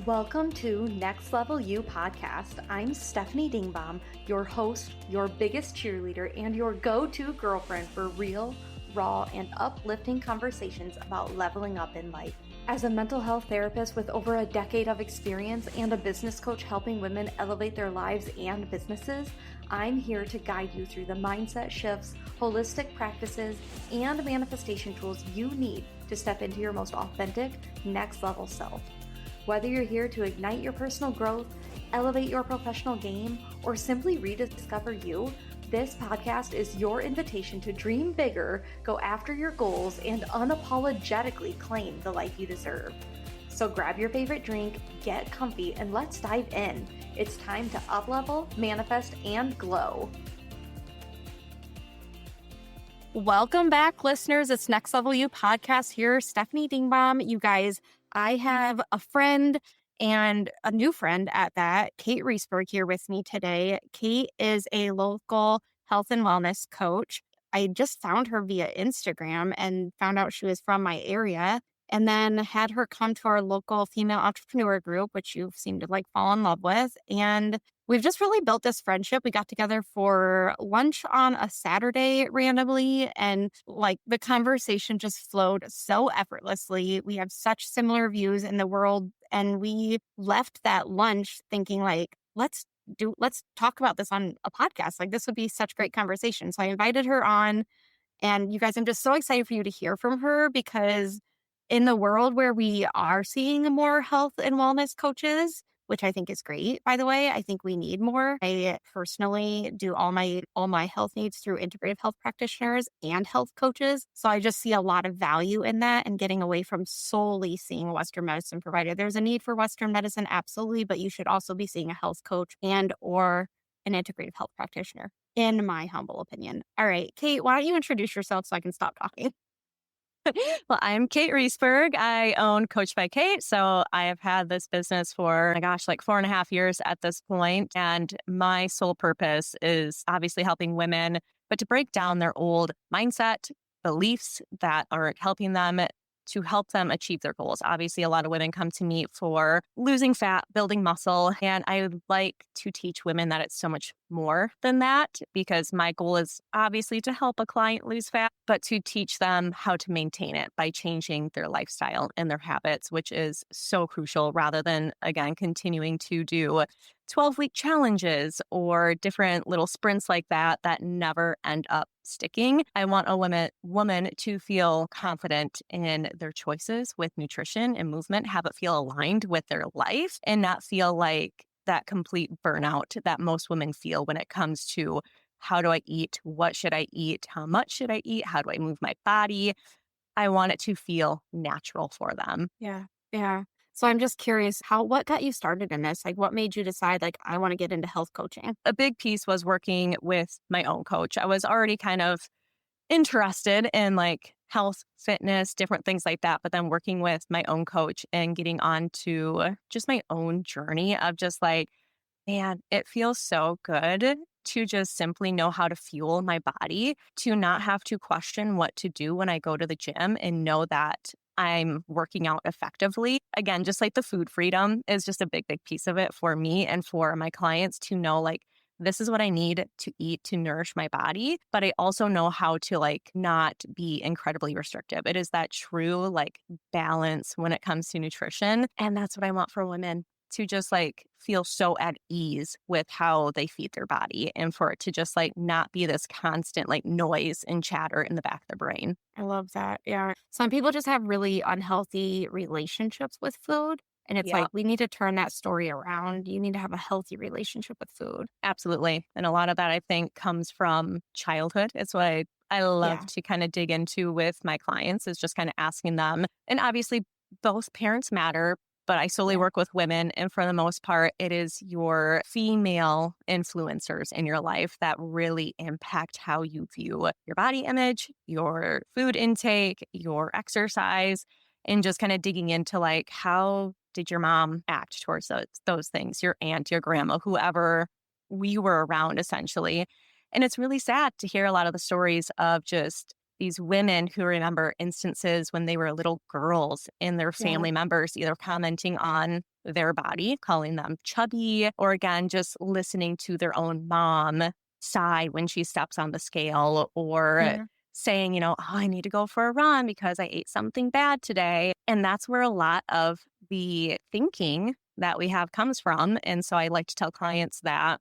Welcome to Next Level You podcast. I'm Stephanie Dingbaum, your host, your biggest cheerleader, and your go-to girlfriend for real, raw, and uplifting conversations about leveling up in life. As a mental health therapist with over a decade of experience and a business coach helping women elevate their lives and businesses, I'm here to guide you through the mindset shifts, holistic practices, and manifestation tools you need to step into your most authentic, next level self. Whether you're here to ignite your personal growth, elevate your professional game, or simply rediscover you, this podcast is your invitation to dream bigger, go after your goals, and unapologetically claim the life you deserve. So grab your favorite drink, get comfy, and let's dive in. It's time to up-level, manifest, and glow. Welcome back, listeners. It's Next Level You podcast here. Stephanie Dingbaum. You guys, I have a friend and a new friend at that, Cate Reisburg, here with me today. Cate is a local health and wellness coach. I just found her via Instagram and found out she was from my area, and then had her come to our local female entrepreneur group, which you seem to fall in love with. And we've just really built this friendship. We got together for lunch on a Saturday randomly, and the conversation just flowed so effortlessly. We have such similar views in the world, and we left that lunch thinking let's talk about this on a podcast. This would be such great conversation. So I invited her on, and you guys, I'm just so excited for you to hear from her, because in the world where we are seeing more health and wellness coaches, which I think is great, by the way, I think we need more. I personally do all my health needs through integrative health practitioners and health coaches. So I just see a lot of value in that and getting away from solely seeing a Western medicine provider. There's a need for Western medicine, absolutely, but you should also be seeing a health coach and or an integrative health practitioner, in my humble opinion. All right, Cate, why don't you introduce yourself so I can stop talking? Well, I'm Cate Reisburg. I own Coach by Cate. So I have had this business for, 4.5 years at this point. And my sole purpose is obviously helping women, but to break down their old mindset, beliefs that aren't helping them, to help them achieve their goals. Obviously, a lot of women come to me for losing fat, building muscle. And I would like to teach women that it's so much more than that, because my goal is obviously to help a client lose fat, but to teach them how to maintain it by changing their lifestyle and their habits, which is so crucial, rather than, again, continuing to do 12-week challenges or different little sprints like that never end up sticking. I want a woman to feel confident in their choices with nutrition and movement, have it feel aligned with their life, and not feel like that complete burnout that most women feel when it comes to how do I eat, what should I eat, how much should I eat, how do I move my body. I want it to feel natural for them. Yeah. So I'm just curious, what got you started in this? What made you decide, I want to get into health coaching? A big piece was working with my own coach. I was already kind of interested in health, fitness, different things like that. But then working with my own coach and getting on to just my own journey of just man, it feels so good to just simply know how to fuel my body, to not have to question what to do when I go to the gym, and know that I'm working out effectively. Again, just the food freedom is just a big, big piece of it for me and for my clients, to know this is what I need to eat to nourish my body. But I also know how to not be incredibly restrictive. It is that true balance when it comes to nutrition. And that's what I want for women, to just feel so at ease with how they feed their body, and for it to just not be this constant noise and chatter in the back of their brain. I love that. Yeah. Some people just have really unhealthy relationships with food. And it's we need to turn that story around. You need to have a healthy relationship with food. Absolutely. And a lot of that, I think, comes from childhood. It's what I love to kind of dig into with my clients, is just kind of asking them. And obviously, both parents matter, but I solely work with women. And for the most part, it is your female influencers in your life that really impact how you view your body image, your food intake, your exercise, and just kind of digging into how did your mom act towards those things, your aunt, your grandma, whoever we were around, essentially. And it's really sad to hear a lot of the stories of just these women who remember instances when they were little girls and their Yeah. family members either commenting on their body, calling them chubby, or again, just listening to their own mom sigh when she steps on the scale or Yeah. saying, oh, I need to go for a run because I ate something bad today. And that's where a lot of the thinking that we have comes from. And so I like to tell clients that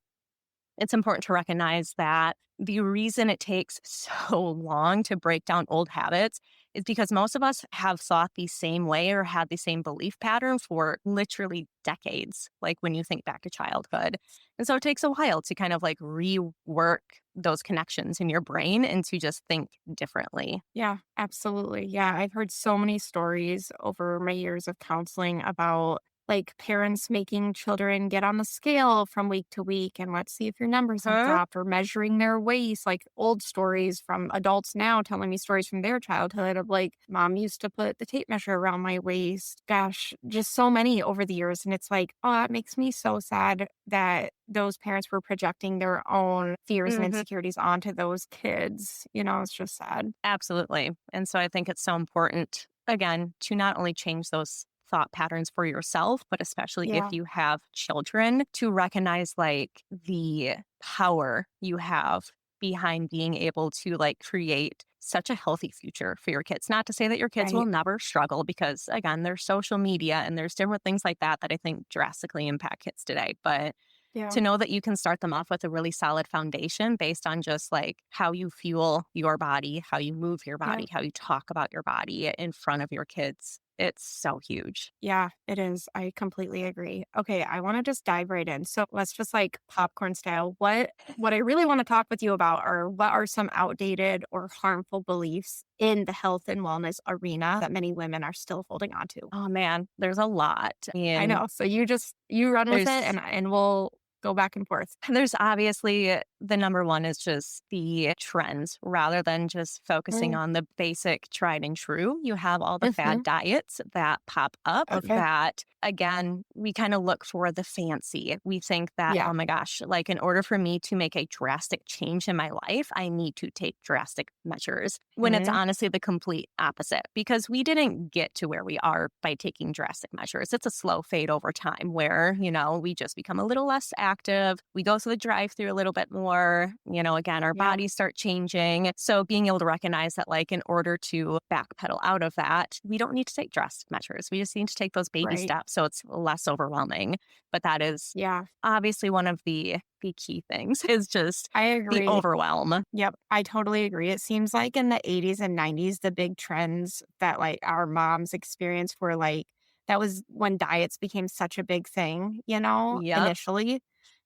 it's important to recognize that the reason it takes so long to break down old habits is because most of us have thought the same way or had the same belief pattern for literally decades, like when you think back to childhood. And so it takes a while to kind of like rework those connections in your brain and to just think differently. Yeah, absolutely. Yeah, I've heard so many stories over my years of counseling about like parents making children get on the scale from week to week and let's see if your numbers have Huh? dropped or measuring their waist, like old stories from adults now telling me stories from their childhood of like mom used to put the tape measure around my waist. Gosh, just so many over the years. And it's like, oh, it makes me so sad that those parents were projecting their own fears and Hmm. insecurities onto those kids. It's just sad. Absolutely. And so I think it's so important, again, to not only change those thought patterns for yourself, but especially if Yeah, you have children, to recognize like the power you have behind being able to like create such a healthy future for your kids. Not to say that your kids will right. never struggle because again, there's social media and there's different things like that that I think drastically impact kids today. But Yeah, to know that you can start them off with a really solid foundation based on just like how you fuel your body, how you move your yeah, body, how you talk about your body in front of your kids. It's so huge. yeah, it is. I completely agree. Okay, I want to just dive right in. So let's just like popcorn style. What I really want to talk with you about are what are some outdated or harmful beliefs in the health and wellness arena that many women are still holding on to. Oh man, there's a lot. I And know. So you run with it there's and we'll go back and forth. There's obviously the number one is just the trends rather than just focusing Mm, on the basic tried and true. You have all the mhm. fad diets that pop up Okay. that, again, we kind of look for the fancy. We think that, Yeah. oh my gosh, like in order for me to make a drastic change in my life, I need to take drastic measures when it's Mhm. honestly the complete opposite because we didn't get to where we are by taking drastic measures. It's a slow fade over time where, we just become a little less active. We go through the drive through a little bit more, again, our Yeah. bodies start changing. So being able to recognize that, like, in order to backpedal out of that, we don't need to take drastic measures. We just need to take those baby Right. steps so it's less overwhelming. But that is Yeah. obviously one of the key things is just I the agree. overwhelm. Yep, I totally agree. It seems like in the 80s and 90s, the big trends that like our moms experienced were like that was when diets became such a big thing, Yep. initially.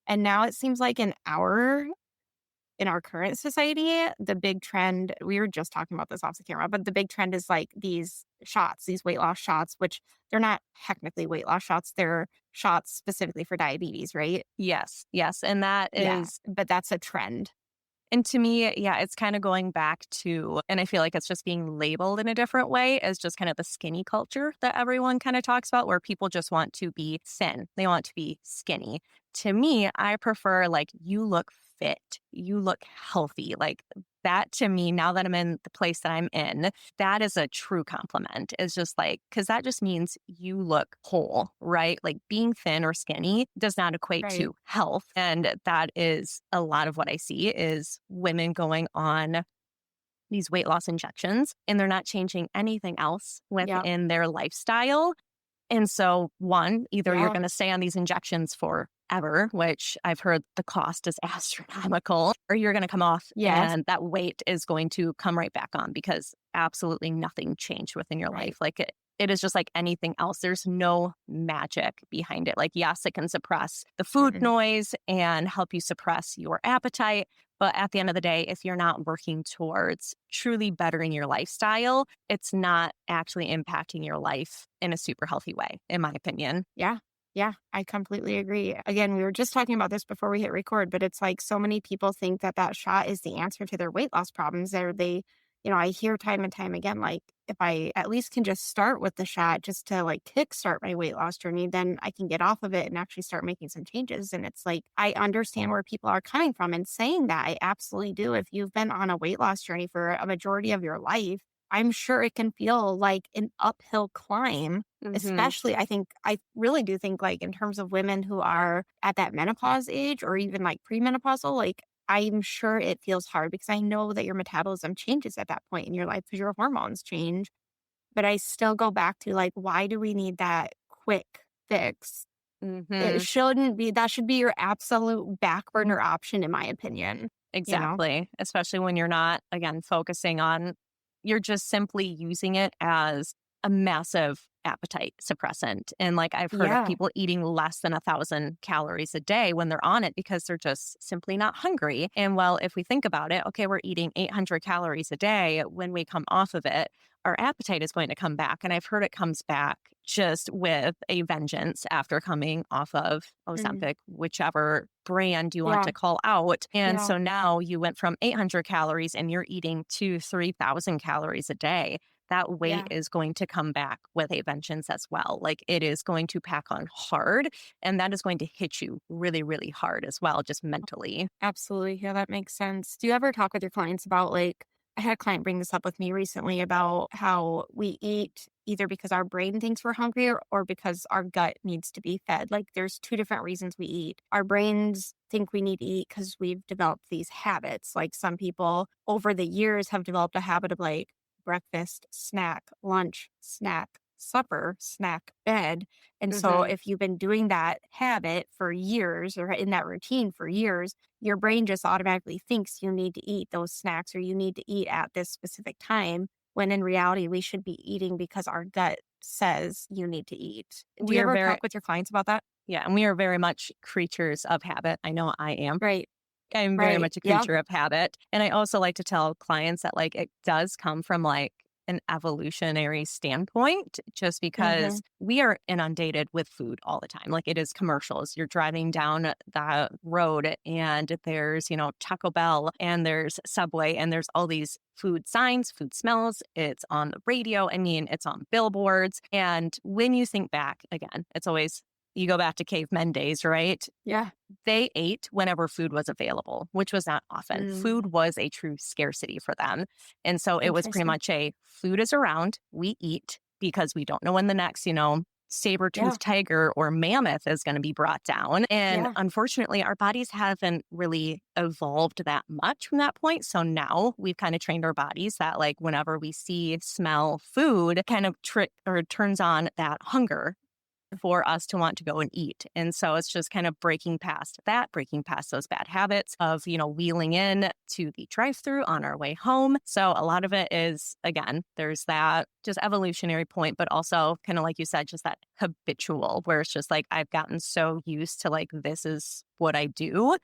And now it seems like in our current society, the big trend, we were just talking about this off the camera, but the big trend is like these shots, these weight loss shots, which they're not technically weight loss shots, they're shots specifically for diabetes, right? Yes. Yes. And that Yeah, is but that's a trend. And to me, yeah, it's kind of going back to, and I feel like it's just being labeled in a different way as just kind of the skinny culture that everyone kind of talks about, where people just want to be thin. They want to be skinny. To me, I prefer like you look fit, you look healthy. Like that to me, now that I'm in the place that I'm in, that is a true compliment. It's just like, because that just means you look whole, right? Like being thin or skinny does not equate Right. to health. And that is a lot of what I see is women going on these weight loss injections and they're not changing anything else Yeah. within their lifestyle. And so, one, either you're Yeah. going to stay on these injections forever, which I've heard the cost is astronomical, or you're going to come off Yes. and that weight is going to come right back on because absolutely nothing changed within your Right. life. Like it is just like anything else. There's no magic behind it. Like, yes, it can suppress the food Mm-mm. noise and help you suppress your appetite. But at the end of the day, if you're not working towards truly bettering your lifestyle, it's not actually impacting your life in a super healthy way, in my opinion. Yeah. Yeah. I completely agree. Again, we were just talking about this before we hit record, but it's like so many people think that that shot is the answer to their weight loss problems. I hear time and time again, like if I at least can just start with the shot just to like kickstart my weight loss journey, then I can get off of it and actually start making some changes. And it's like, I understand where people are coming from and saying that. I absolutely do. If you've been on a weight loss journey for a majority of your life, I'm sure it can feel like an uphill climb. Hmm. Especially, I really do think, like, in terms of women who are at that menopause age or even like premenopausal, like, I'm sure it feels hard because I know that your metabolism changes at that point in your life because your hormones change. But I still go back to, like, why do we need that quick fix? It Hmm. shouldn't be, that should be your absolute back burner option, in my opinion, you know? Exactly. Especially when you're not, again, focusing on, you're just simply using it as a massive appetite suppressant. And like I've heard of Yeah. people eating less than 1,000 calories a day when they're on it because they're just simply not hungry. And well, if we think about it, okay, we're eating 800 calories a day. When we come off of it, our appetite is going to come back. And I've heard it comes back just with a vengeance after coming off of Mm. Ozempic, whichever brand you want Yeah. to call out. And Yeah. so now you went from 800 calories and you're eating 3,000 calories a day. That weight Yeah. is going to come back with a vengeance as well. Like it is going to pack on hard and that is going to hit you really, really hard as well, just mentally. Absolutely. Yeah, that makes sense. Do you ever talk with your clients about, like, I had a client bring this up with me recently about how we eat either because our brain thinks we're hungry or because our gut needs to be fed. Like, there's two different reasons we eat. Our brains think we need to eat because we've developed these habits. Like, some people over the years have developed a habit of, like, breakfast, snack, lunch, snack, supper, snack, bed. And so Hmm. if you've been doing that habit for years or in that routine for years, your brain just automatically thinks you need to eat those snacks or you need to eat at this specific time, when in reality, we should be eating because our gut says you need to eat. Do We you are ever very, talk with your clients about that? yeah, and we are very much creatures of habit. I know I am. Right. I'm very Right. much a Yep. creature of habit. And I also like to tell clients that like it does come from like an evolutionary standpoint, just Mm-hmm. because we are inundated with food all the time. Like it is commercials. You're driving down the road and there's, Taco Bell and there's Subway and there's all these food signs, food smells. It's on the radio. I mean, it's on billboards. And when you think back again, it's always, you go back to cavemen days, right? Yeah. They ate whenever food was available, which was not often. Mm. Food was a true scarcity for them. And so it was pretty Interesting. much a food is around, we eat because we don't know when the next, Yeah. saber-toothed tiger or mammoth is going to be brought down. And Yeah. unfortunately, our bodies haven't really evolved that much from that point. So now we've kind of trained our bodies that like whenever we see, smell food, kind of trick or turns on that hunger for us to want to go and eat. And so it's just kind of breaking past that, breaking past those bad habits of, wheeling in to the drive-through on our way home. So a lot of it is, again, there's that just evolutionary point, but also kind of like you said, just that habitual where it's just like, I've gotten so used to like, this is what I do.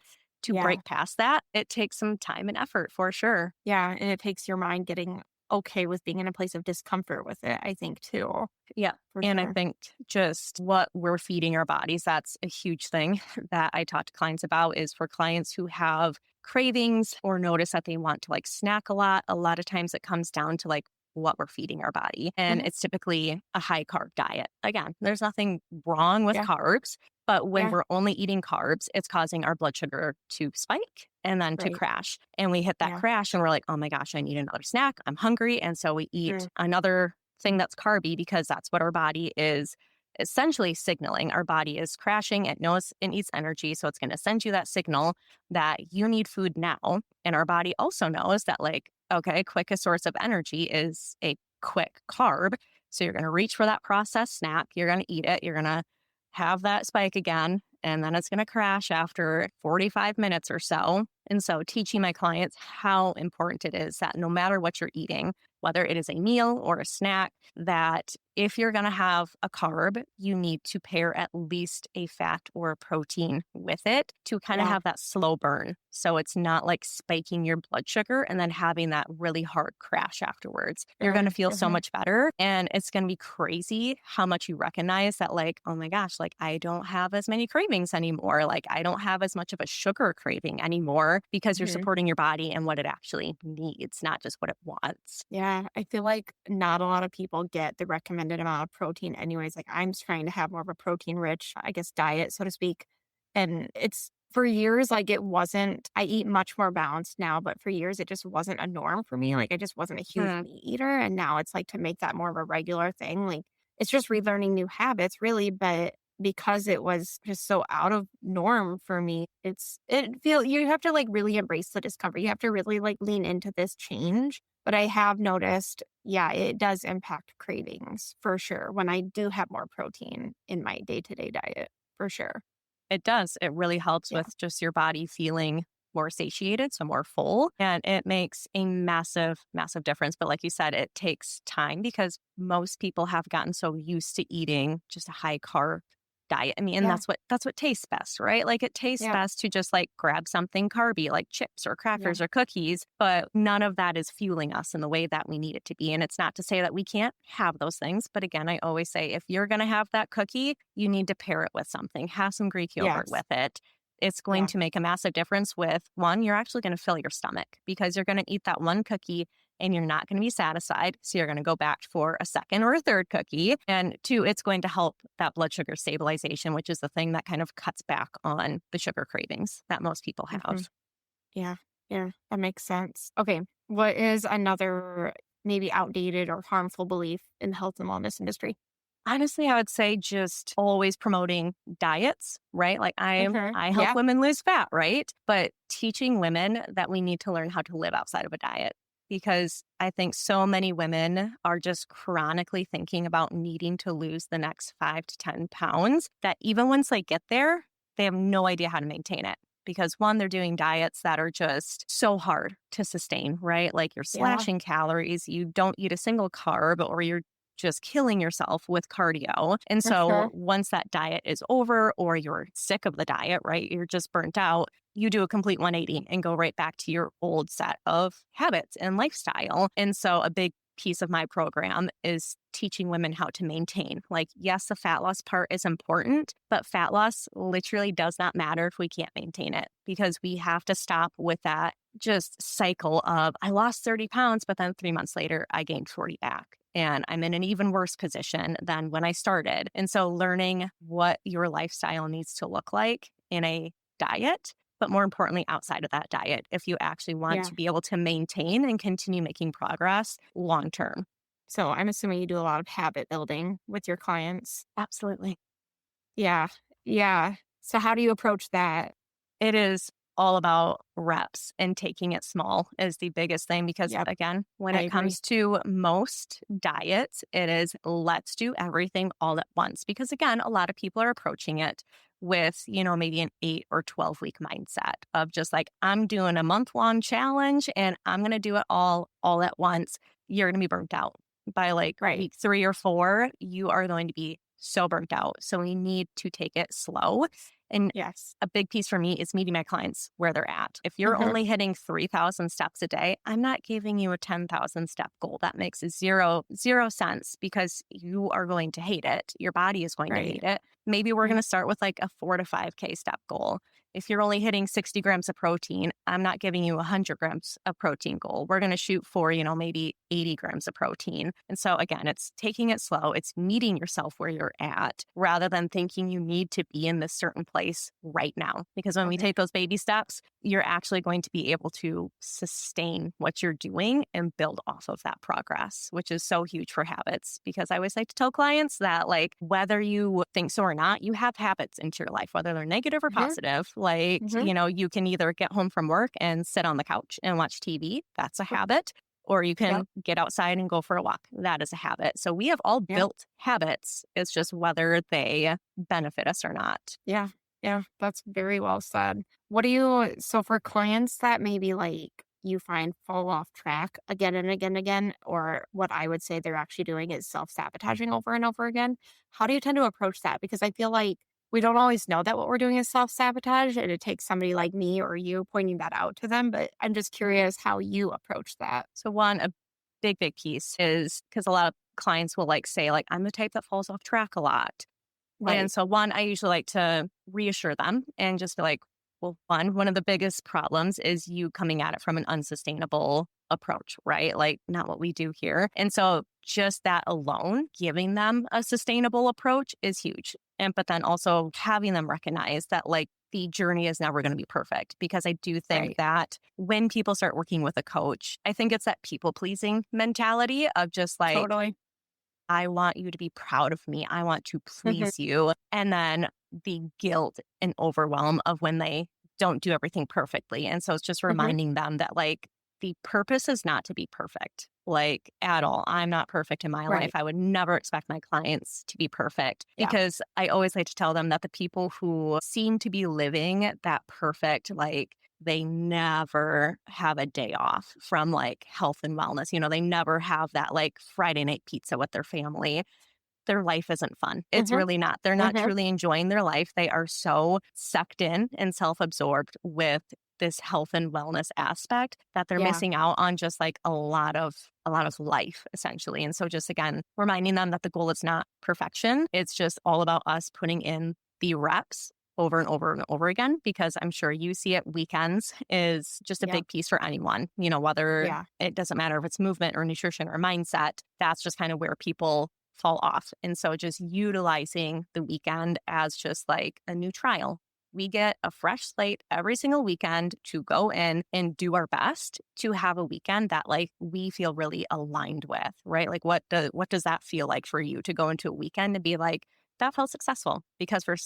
To Yeah. break past that, it takes some time and effort for sure. Yeah. And it takes your mind getting okay with being in a place of discomfort with it, I think, too, Yeah. for And I sure. think just what we're feeding our bodies, that's a huge thing that I talk to clients about is for clients who have cravings or notice that they want to like snack a lot. A lot of times it comes down to like what we're feeding our body. And Mhm. it's typically a high carb diet. Again, there's nothing wrong with Yeah. carbs, but when Yeah. we're only eating carbs, it's causing our blood sugar to spike and then to Right. crash. And we hit that Yeah. crash and we're like, oh my gosh, I need another snack. I'm hungry. And so we eat Mm. another thing that's carby because that's what our body is essentially signaling. Our body is crashing. It knows it needs energy. So it's going to send you that signal that you need food now. And our body also knows that, like, okay, quickest source of energy is a quick carb. So you're going to reach for that processed snack. You're going to eat it. You're going to have that spike again. And then it's going to crash after 45 minutes or so. And so teaching my clients how important it is that no matter what you're eating, whether it is a meal or a snack, that if you're going to have a carb, you need to pair at least a fat or a protein with it to kind of Yeah. have that slow burn. So it's not like spiking your blood sugar and then having that really hard crash afterwards. You're going to feel so Mhm. much better. And it's going to be crazy how much you recognize that, like, oh my gosh, like I don't have as many cravings anymore. Like I don't have as much of a sugar craving anymore more because you're Mhm. supporting your body and what it actually needs, not just what it wants. Yeah, I feel like not a lot of people get the recommended amount of protein anyways. Like I'm trying to have more of a protein rich, I guess, diet, so to speak. And it's for years, like it wasn't, I eat much more balanced now, but for years it just wasn't a norm for me. Like I just wasn't a huge Mm. meat eater. And now it's like to make that more of a regular thing. Like it's just relearning new habits, really. But because it was just so out of norm for me, you have to like really embrace the discomfort. You have to really like lean into this change, but I have noticed, yeah, it does impact cravings for sure when I do have more protein in my day-to-day diet, for sure. It does. It really helps Yeah. with just your body feeling more satiated, so more full. And it makes a massive, massive difference. But like you said, it takes time because most people have gotten so used to eating just a high carb diet. I mean, and Yeah. that's what tastes best, right? Like it tastes Yeah. best to just like grab something carby like chips or Yeah. crackers or cookies, but none of that is fueling us in the way that we need it to be. And it's not to say that we can't have those things, but again, I always say if you're going to have that cookie, you need to pair it with something. Have some Greek yogurt Yes. with it. It's going Yeah. to make a massive difference with one, you're actually going to fill your stomach because you're going to eat that one cookie and you're not going to be satisfied. So you're going to go back for a second or a third cookie. And two, it's going to help that blood sugar stabilization, which is the thing that kind of cuts back on the sugar cravings that most people Mhm. have. Yeah. Yeah. That makes sense. Okay. What is another maybe outdated or harmful belief in the health and wellness industry? Honestly, I would say just always promoting diets, right? Like Mhm. I help Yeah. women lose fat, right? But teaching women that we need to learn how to live outside of a diet because I think so many women are just chronically thinking about needing to lose the next 5 to 10 pounds that even once they get there, they have no idea how to maintain it. Because one, they're doing diets that are just so hard to sustain, right? Like you're Yeah. slashing calories, you don't eat a single carb, or you're just killing yourself with cardio. And For so sure. once that diet is over or you're sick of the diet, right? You're just burnt out. You do a complete 180 and go right back to your old set of habits and lifestyle. And so a big piece of my program is teaching women how to maintain. Like, yes, the fat loss part is important, but fat loss literally does not matter if we can't maintain it because we have to stop with that just cycle of I lost 30 pounds, but then 3 months later, I gained 40 back. And I'm in an even worse position than when I started. And so learning what your lifestyle needs to look like in a diet, but more importantly, outside of that diet, if you actually want Yeah. to be able to maintain and continue making progress long term. So I'm assuming you do a lot of habit building with your clients. Absolutely. Yeah. Yeah. So how do you approach that? It is all about reps and taking it small is the biggest thing because Yep. again, when I it agree. comes to most diets, it is let's do everything all at once because again, a lot of people are approaching it with, maybe an 8 or 12-week mindset of just like I'm doing a month-long challenge and I'm going to do it all at once. You're going to be burnt out. By like Right. week 3 or 4, you are going to be so burnt out. So we need to take it slow. And Yes. a big piece for me is meeting my clients where they're at. If you're Mhm. only hitting 3,000 steps a day, I'm not giving you a 10,000 step goal. That makes zero sense because you are going to hate it. Your body is going to Right. hate it. Maybe we're Yeah. going to start with like a 4 to 5K step goal. If you're only hitting 60 grams of protein, I'm not giving you a 100 grams of protein goal. We're going to shoot for, maybe 80 grams of protein. And so again, it's taking it slow. It's meeting yourself where you're at rather than thinking you need to be in this certain place right now. Because when we Okay. take those baby steps, you're actually going to be able to sustain what you're doing and build off of that progress, which is so huge for habits. Because I always like to tell clients that, like, whether you think so or not, you have habits into your life, whether they're negative or Mhm. positive. Like, Mhm. you can either get home from work and sit on the couch and watch TV. That's a habit. Or you Yep. can get outside and go for a walk. That is a habit. So we have all Yeah. built habits. It's just whether they benefit us or not. Yeah. Yeah. That's very well said. What do you so for clients that maybe like you find fall off track again and again and again, or what I would say they're actually doing is self-sabotaging over and over again, how do you tend to approach that? Because I feel like we don't always know that what we're doing is self-sabotage, and it takes somebody like me or you pointing that out to them, but I'm just curious how you approach that. So one, a big, big piece is because a lot of clients will like say, like, I'm the type that falls off track a lot. And Right. so one, I usually like to reassure them and just be like, Well, one of the biggest problems is you coming at it from an unsustainable approach, right? Like, not what we do here. And so just that alone, giving them a sustainable approach is huge. And but then also having them recognize that like the journey is never going to be perfect, because I do think Right. that when people start working with a coach, I think it's that people pleasing mentality of just like, Totally. I want you to be proud of me. I want to Mhm. please you. And then the guilt and overwhelm of when they don't do everything perfectly. And so it's just Mhm. reminding them that, like, the purpose is not to be perfect, like, at all. I'm not perfect in my life. Right. I would never expect my clients to be perfect, Yeah. because I always like to tell them that the people who seem to be living that perfect, like, they never have a day off from like health and wellness. They never have that like Friday night pizza with their family. Their life isn't fun. It's Mhm. really not. They're not Mhm. truly enjoying their life. They are so sucked in and self absorbed with this health and wellness aspect that they're Yeah. missing out on just like a lot of life essentially. And so just again reminding them that the goal is not perfection. It's just all about us putting in the reps over and over and over again, because I'm sure you see it, weekends is just a Yep. big piece for anyone, whether Yeah. it doesn't matter if it's movement or nutrition or mindset. That's just kind of where people fall off. And so just utilizing the weekend as just like a new trial. We get a fresh slate every single weekend to go in and do our best to have a weekend that like we feel really aligned with, right? Like what does that feel like for you to go into a weekend and be like, that felt successful? Because for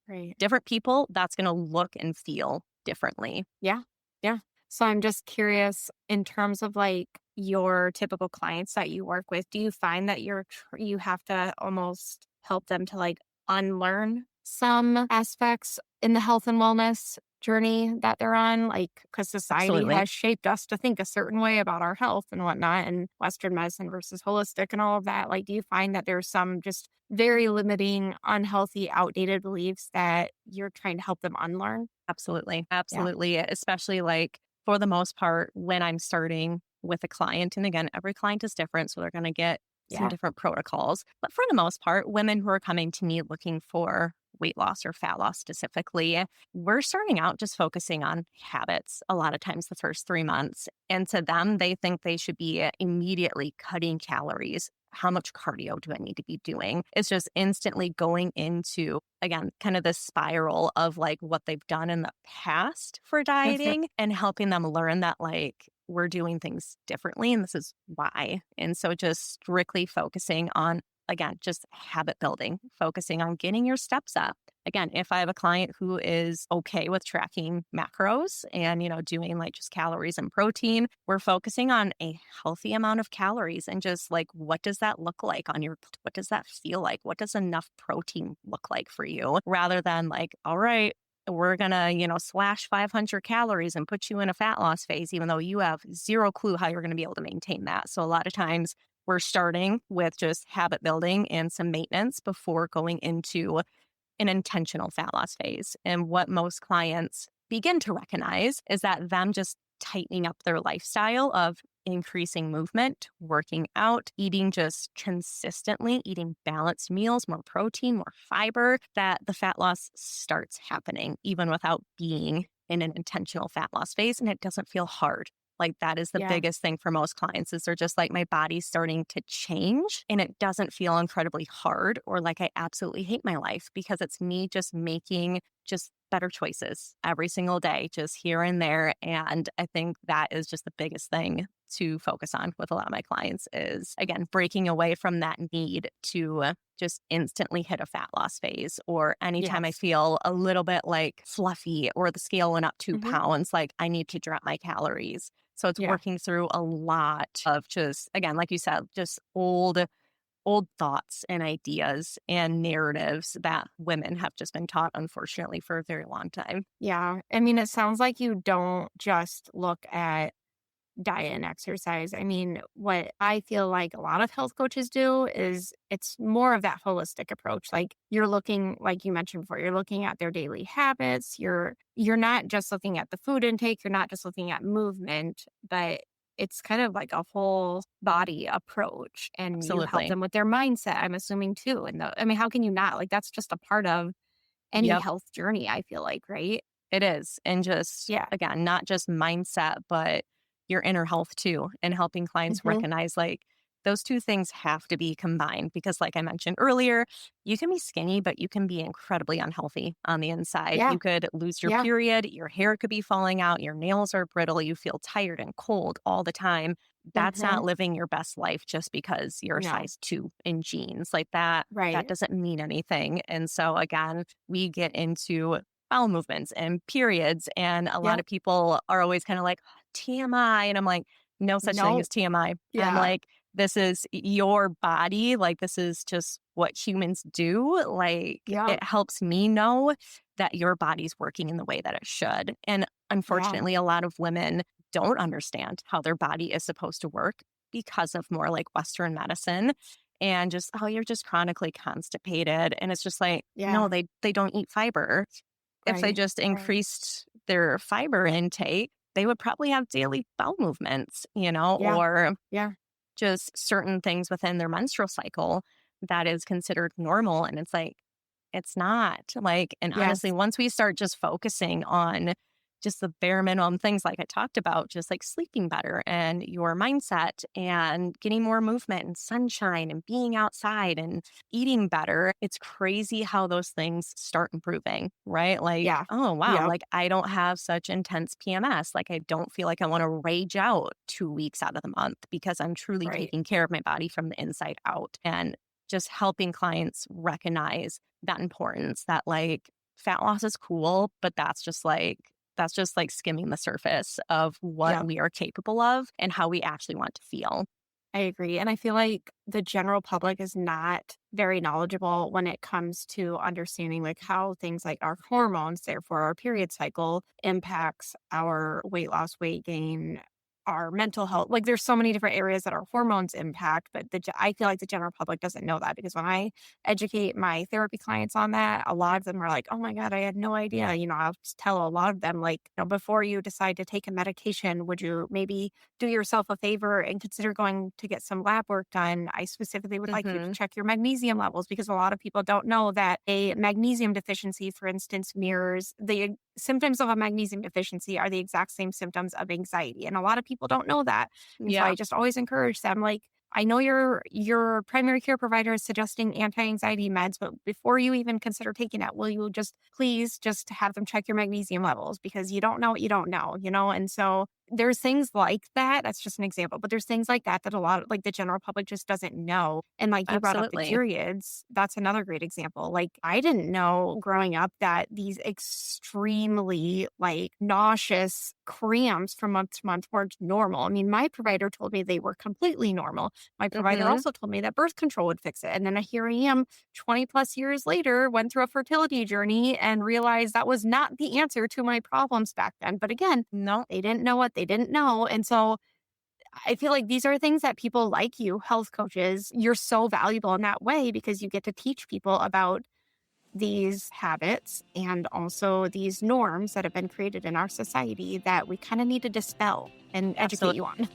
Right. different people, that's going to look and feel differently. Yeah. Yeah. So I'm just curious in terms of like your typical clients that you work with, do you find that you have to almost help them to like unlearn some aspects in the health and wellness journey that they're on? Like, because society Absolutely. has shaped us to think a certain way about our health and whatnot, and Western medicine versus holistic and all of that. Like, do you find that there's some just very limiting, unhealthy, outdated beliefs that you're trying to help them unlearn? Absolutely. Yeah. Absolutely. Especially like for the most part, when I'm starting with a client, and again, every client is different. So they're going to get some Yeah. different protocols. But for the most part, women who are coming to me looking for weight loss or fat loss specifically, we're starting out just focusing on habits a lot of times the first 3 months. And to them, they think they should be immediately cutting calories. How much cardio do I need to be doing? It's just instantly going into, again, kind of this spiral of like what they've done in the past for Mhm. dieting, and helping them learn that like we're doing things differently and this is why. And so just strictly focusing on, again, just habit building, focusing on getting your steps up. Again, if I have a client who is okay with tracking macros and, doing like just calories and protein, we're focusing on a healthy amount of calories and just like, what does that look like what does that feel like? What does enough protein look like for you? Rather than like, all right, we're going to, slash 500 calories and put you in a fat loss phase, even though you have zero clue how you're going to be able to maintain that. So a lot of times we're starting with just habit building and some maintenance before going into an intentional fat loss phase. And what most clients begin to recognize is that them just tightening up their lifestyle of increasing movement, working out, eating just consistently, eating balanced meals, more protein, more fiber, that the fat loss starts happening even without being in an intentional fat loss phase. And it doesn't feel hard. Like that is the Yeah. biggest thing for most clients, is they're just like, my body's starting to change and it doesn't feel incredibly hard or like I absolutely hate my life, because it's me just making just better choices every single day, just here and there. And I think that is just the biggest thing to focus on with a lot of my clients is, again, breaking away from that need to just instantly hit a fat loss phase, or anytime I Yes. feel a little bit like fluffy or the scale went up two Mhm. pounds, like I need to drop my calories. So it's Yeah. working through a lot of just, again, like you said, just old thoughts and ideas and narratives that women have just been taught, unfortunately, for a very long time. Yeah. I mean, it sounds like you don't just look at diet and exercise. I mean, what I feel like a lot of health coaches do is it's more of that holistic approach. Like you're looking, like you mentioned before, you're looking at their daily habits. You're not just looking at the food intake, you're not just looking at movement, but it's kind of like a whole body approach, and you help Absolutely. them with their mindset, I'm assuming too. And I mean, how can you not? Like that's just a part of any Yep. health journey, I feel like, right? It is. And just, Yeah. again, not just mindset, but your inner health too, and helping clients Hmm. recognize like those two things have to be combined because, like I mentioned earlier, you can be skinny, but you can be incredibly unhealthy on the inside. Yeah. You could lose your Yeah. period, your hair could be falling out, your nails are brittle, you feel tired and cold all the time. That's Hmm. not living your best life just because you're a No. size 2 in jeans. Like that Right. doesn't mean anything. And so again, we get into bowel movements and periods. And a lot Yep. of people are always kind of like, TMI. And I'm like, no such thing No. as TMI. I'm Yeah. like, this is your body. Like, this is just what humans do. Like, Yep. it helps me know that your body's working in the way that it should. And Yeah. unfortunately, a lot of women don't understand how their body is supposed to work because of more like Western medicine and just, oh, you're just chronically constipated. And it's just like, no, Yeah. they don't eat fiber. If they Right. just Right. increased their fiber intake, they would probably have daily bowel movements, Yeah. or Yeah. just certain things within their menstrual cycle that is considered normal. And it's like, it's not like, and honestly, Yes. once we start just focusing on just the bare minimum things like I talked about, just like sleeping better and your mindset and getting more movement and sunshine and being outside and eating better, it's crazy how those things start improving, right? Like, Yeah. oh, wow, Yep. like I don't have such intense PMS. Like I don't feel like I want to rage out 2 weeks out of the month because I'm truly Right. taking care of my body from the inside out. And just helping clients recognize that importance that like fat loss is cool, but that's just like skimming the surface of what Yep. we are capable of and how we actually want to feel. I agree. And I feel like the general public is not very knowledgeable when it comes to understanding like how things like our hormones, therefore our period cycle, impacts our weight loss, weight gain, our mental health. Like there's so many different areas that our hormones impact, but I feel like the general public doesn't know that because when I educate my therapy clients on that, a lot of them are like, "Oh my god, I had no idea." I'll just tell a lot of them like, before you decide to take a medication, would you maybe do yourself a favor and consider going to get some lab work done. I specifically would like you to Hmm. check your magnesium levels because a lot of people don't know that a magnesium deficiency, for instance, mirrors the symptoms of a magnesium deficiency are the exact same symptoms of anxiety. And a lot of people don't know that. And so Yeah, I just always encourage them like, I know your primary care provider is suggesting anti-anxiety meds, but before you even consider taking it, will you just please just have them check your magnesium levels because you don't know what you don't know. And so there's things like that. That's just an example, but there's things like that that a lot of like the general public just doesn't know. And like you brought up the absolutely. periods, that's another great example. Like I didn't know growing up that these extremely like nauseous cramps from month to month weren't normal. I mean, my provider told me they were completely normal. My provider Hmm. also told me that birth control would fix it. And then here I am 20 plus years later, went through a fertility journey and realized that was not the answer to my problems back then. But again, No, they didn't know what they didn't know. And so I feel like these are things that people like you, health coaches, you're so valuable in that way because you get to teach people about these habits and also these norms that have been created in our society that we kind of need to dispel and educate absolutely. you on.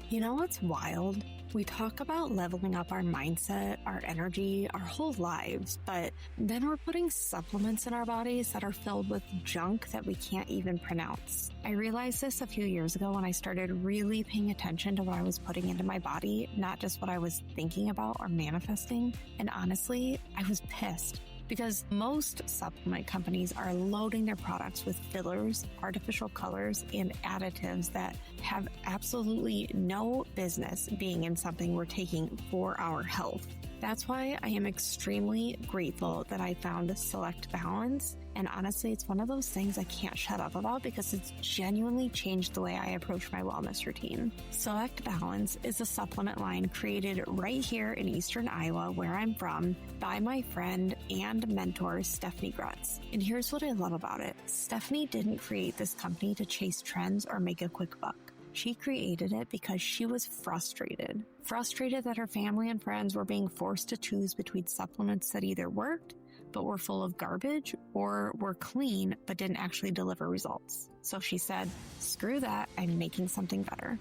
You know what's wild? We talk about leveling up our mindset, our energy, our whole lives, but then we're putting supplements in our bodies that are filled with junk that we can't even pronounce. I realized this a few years ago when I started really paying attention to what I was putting into my body, not just what I was thinking about or manifesting. And honestly, I was pissed. Because most supplement companies are loading their products with fillers, artificial colors, and additives that have absolutely no business being in something we're taking for our health. That's why I am extremely grateful that I found Select Balance. And honestly, it's one of those things I can't shut up about because it's genuinely changed the way I approach my wellness routine. Select Balance is a supplement line created right here in Eastern Iowa, where I'm from, by my friend and mentor, Stephanie Grutz. And here's what I love about it. Stephanie didn't create this company to chase trends or make a quick buck. She created it because she was frustrated that her family and friends were being forced to choose between supplements that either worked but were full of garbage or were clean but didn't actually deliver results. So she said, screw that, I'm making something better.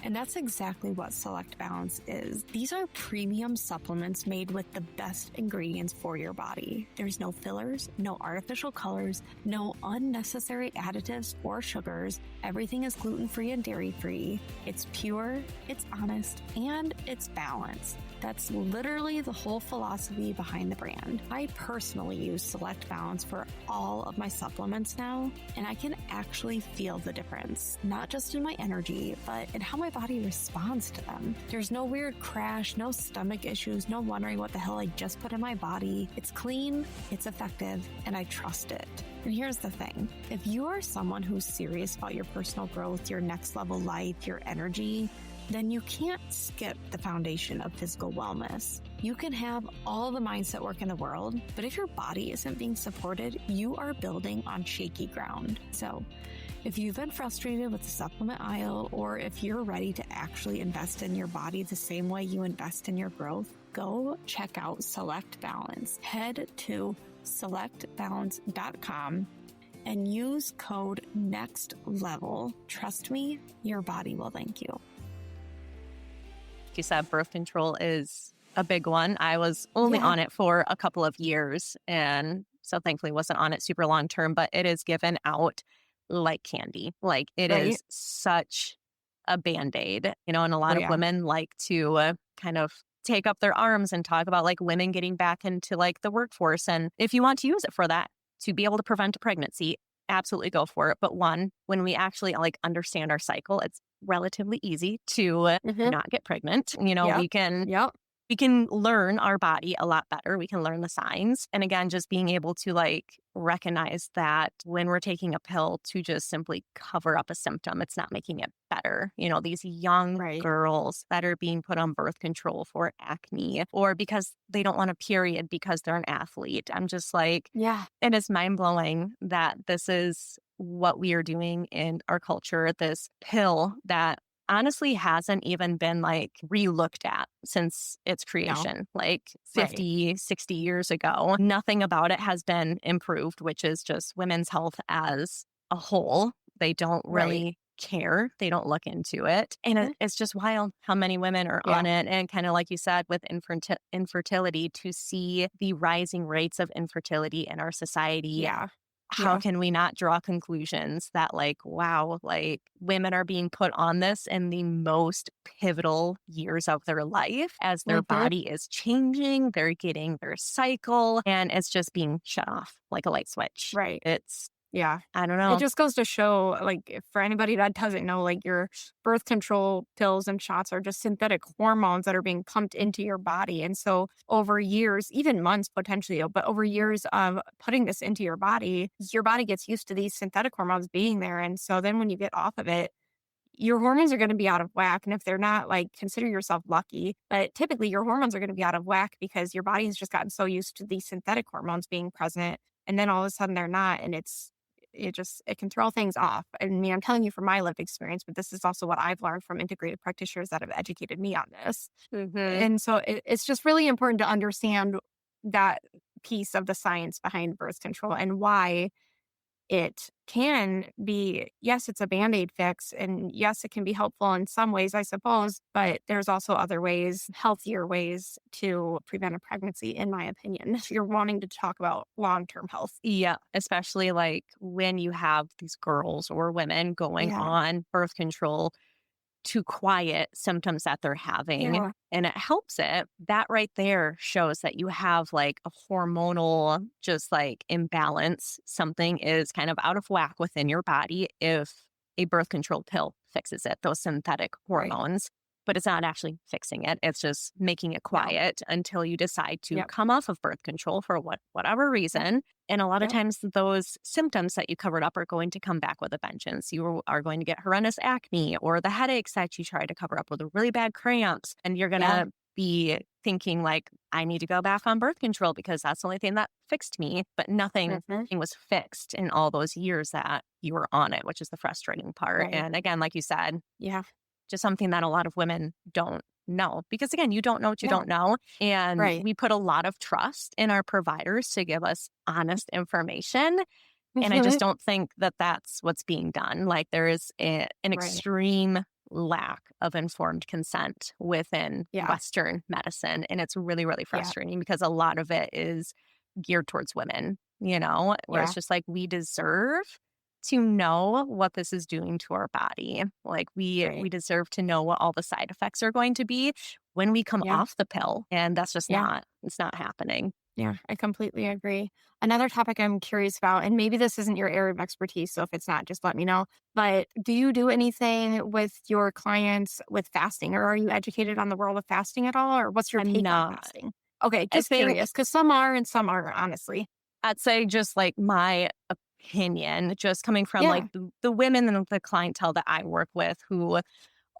And that's exactly what Select Balance is. These are premium supplements made with the best ingredients for your body. There's no fillers, no artificial colors, no unnecessary additives or sugars. Everything is gluten-free and dairy-free. It's pure, it's honest, and it's balanced. That's literally the whole philosophy behind the brand. I personally use Select Balance for all of my supplements now, and I can actually feel the difference, not just in my energy, but in how my body responds to them. There's no weird crash, no stomach issues, no wondering what the hell I just put in my body. It's clean, it's effective, and I trust it. And here's the thing. If you are someone who's serious about your personal growth, your next level life, your energy, then you can't skip the foundation of physical wellness. You can have all the mindset work in the world, but if your body isn't being supported, you are building on shaky ground. So if you've been frustrated with the supplement aisle, or if you're ready to actually invest in your body the same way you invest in your growth, go check out Select Balance. Head to selectbalance.com and use code NEXTLEVEL. Trust me, your body will thank you. You said birth control is a big one. I was only on it for a couple of years, and so thankfully wasn't on it super long term, but it is given out like candy. Like it is such a Band-Aid, and a lot of women like to kind of take up their arms and talk about like women getting back into like the workforce. And if you want to use it for that, to be able to prevent a pregnancy, absolutely go for it. But one, when we actually like understand our cycle, it's relatively easy to not get pregnant. We can learn our body a lot better. We can learn the signs. And again, just being able to like recognize that when we're taking a pill to just simply cover up a symptom, it's not making it better. These young girls that are being put on birth control for acne or because they don't want a period because they're an athlete. I'm just like, it is mind blowing that this is what we are doing in our culture, this pill that honestly hasn't even been like re-looked at since its creation, like 50, 60 years ago. Nothing about it has been improved, which is just women's health as a whole. They don't really care. They don't look into it. And it's just wild how many women are on it. And kind of like you said, with infertility, to see the rising rates of infertility in our society. How can we not draw conclusions that like, wow, like women are being put on this in the most pivotal years of their life as their body is changing, they're getting their cycle, and it's just being shut off like a light switch. It's I don't know. It just goes to show, like, for anybody that doesn't know, like, your birth control pills and shots are just synthetic hormones that are being pumped into your body. And so over years, even months potentially, but over years of putting this into your body gets used to these synthetic hormones being there. And so then when you get off of it, your hormones are going to be out of whack. And if they're not, like, consider yourself lucky. But typically your hormones are going to be out of whack because your body has just gotten so used to these synthetic hormones being present. And then all of a sudden they're not. And it can throw things off. I mean, I'm telling you from my lived experience, but this is also what I've learned from integrated practitioners that have educated me on this. And so it's just really important to understand that piece of the science behind birth control and why it can be, yes, it's a Band-Aid fix. And yes, it can be helpful in some ways, I suppose, but there's also other ways, healthier ways to prevent a pregnancy, in my opinion, if you're wanting to talk about long-term health. Yeah, especially like when you have these girls or women going on birth control to quiet symptoms that they're having. And it helps it. That right there shows that you have like a hormonal, just like imbalance. Something is kind of out of whack within your body if a birth control pill fixes it, those synthetic hormones. But it's not actually fixing it. It's just making it quiet until you decide to come off of birth control for whatever reason. And a lot of times those symptoms that you covered up are going to come back with a vengeance. You are going to get horrendous acne or the headaches that you tried to cover up or the really bad cramps. And you're going to be thinking like, I need to go back on birth control because that's the only thing that fixed me. But nothing was fixed in all those years that you were on it, which is the frustrating part. And again, like you said, just something that a lot of women don't know. Because again, you don't know what you don't know. And we put a lot of trust in our providers to give us honest information. And I just don't think that that's what's being done. Like there is an extreme lack of informed consent within Yeah. Western medicine. And it's really, really Yeah. frustrating because a lot of it is geared towards women, you know, where it's Yeah. just like we deserve to know what this is doing to our body. Like we Right. deserve to know what all the side effects are going to be when we come Yeah. off the pill. And that's just Yeah. not, it's not happening. Yeah. I completely agree. Another topic I'm curious about, and maybe this isn't your area of expertise, so if it's not, just let me know. But do you do anything with your clients with fasting, or are you educated on the world of fasting at all? Or what's your I'm take on not. fasting? Okay. I Just think curious because some are and some aren't, honestly. I'd say just like my opinion, just coming from like Yeah. the women and the clientele that I work with who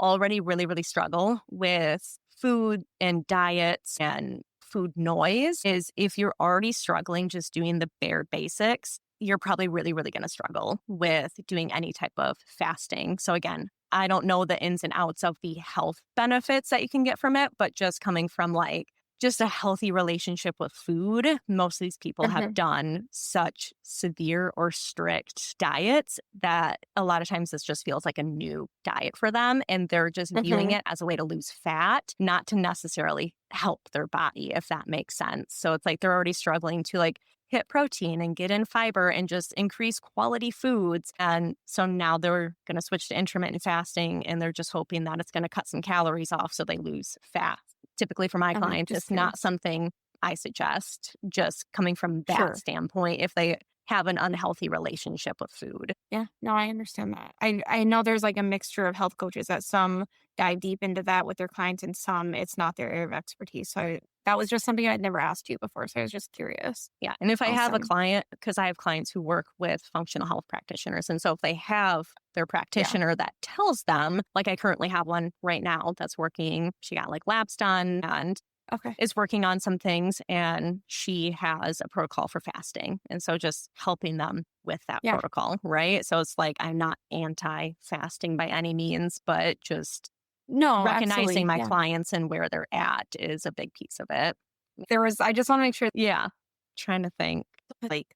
already really, really struggle with food and diets and food noise is if you're already struggling just doing the bare basics, you're probably really, really going to struggle with doing any type of fasting. So again, I don't know the ins and outs of the health benefits that you can get from it, but just coming from like just a healthy relationship with food. Most of these people have Mhm. done such severe or strict diets that a lot of times this just feels like a new diet for them. And they're just viewing Mhm. it as a way to lose fat, not to necessarily help their body, if that makes sense. So it's like they're already struggling to like hit protein and get in fiber and just increase quality foods. And so now they're going to switch to intermittent fasting and they're just hoping that it's going to cut some calories off so they lose fat. Typically for my Okay. clients, Just it's not curious. something I suggest just coming from that Sure. standpoint if they have an unhealthy relationship with food. Yeah, no, I understand that. I know there's like a mixture of health coaches that some dive deep into that with their clients and some it's not their area of expertise. So that was just something I'd never asked you before. So I was just curious. Yeah. And if I have a Awesome. client, because I have clients who work with functional health practitioners. And so if they have their Yeah. practitioner that tells them, like I currently have one right now that's working, she got like labs done and Okay. is working on some things and she has a protocol for fasting. And so just helping them with that Yeah. protocol, right? So it's like I'm not anti fasting by any means, but just No, recognizing absolutely. my Yeah. clients and where they're at is a big piece of it. I just want to make sure Yeah. Trying to think. like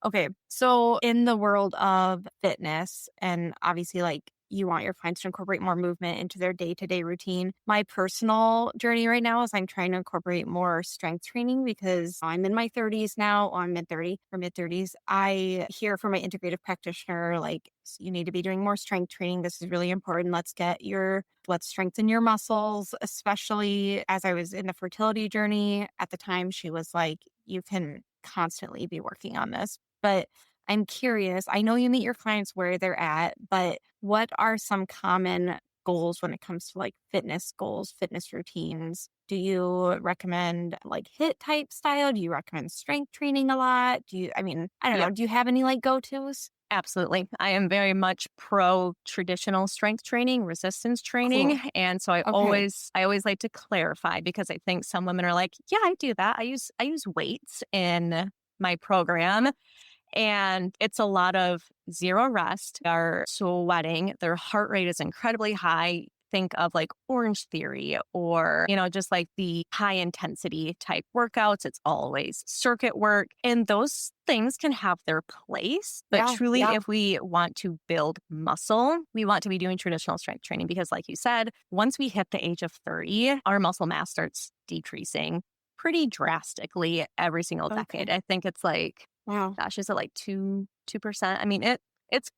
okay. So in the world of fitness and obviously like you want your clients to incorporate more movement into their day-to-day routine. My personal journey right now is I'm trying to incorporate more strength training because I'm in my 30s now, or I'm mid-30 or mid-30s. I hear from my integrative practitioner like you need to be doing more strength training. This is really important. Let's strengthen your muscles, especially as I was in the fertility journey. At the time, she was like, you can constantly be working on this. But I'm curious, I know you meet your clients where they're at, but what are some common goals when it comes to like fitness goals, fitness routines? Do you recommend like HIIT type style? Do you recommend strength training a lot? I don't know. Yep. Do you have any like go tos? Absolutely. I am very much pro traditional strength training, resistance training. Cool. And so I Okay. always like to clarify because I think some women are like, yeah, I do that. I use weights in my program. And it's a lot of zero rest. They're sweating. Their heart rate is incredibly high. Think of like Orange Theory or, just like the high intensity type workouts. It's always circuit work. And those things can have their place. But Yeah. truly, Yeah. if we want to build muscle, we want to be doing traditional strength training because, like you said, once we hit the age of 30, our muscle mass starts decreasing pretty drastically every single decade. Okay. I think it's like, Wow. gosh, is it like 2%? I mean, it's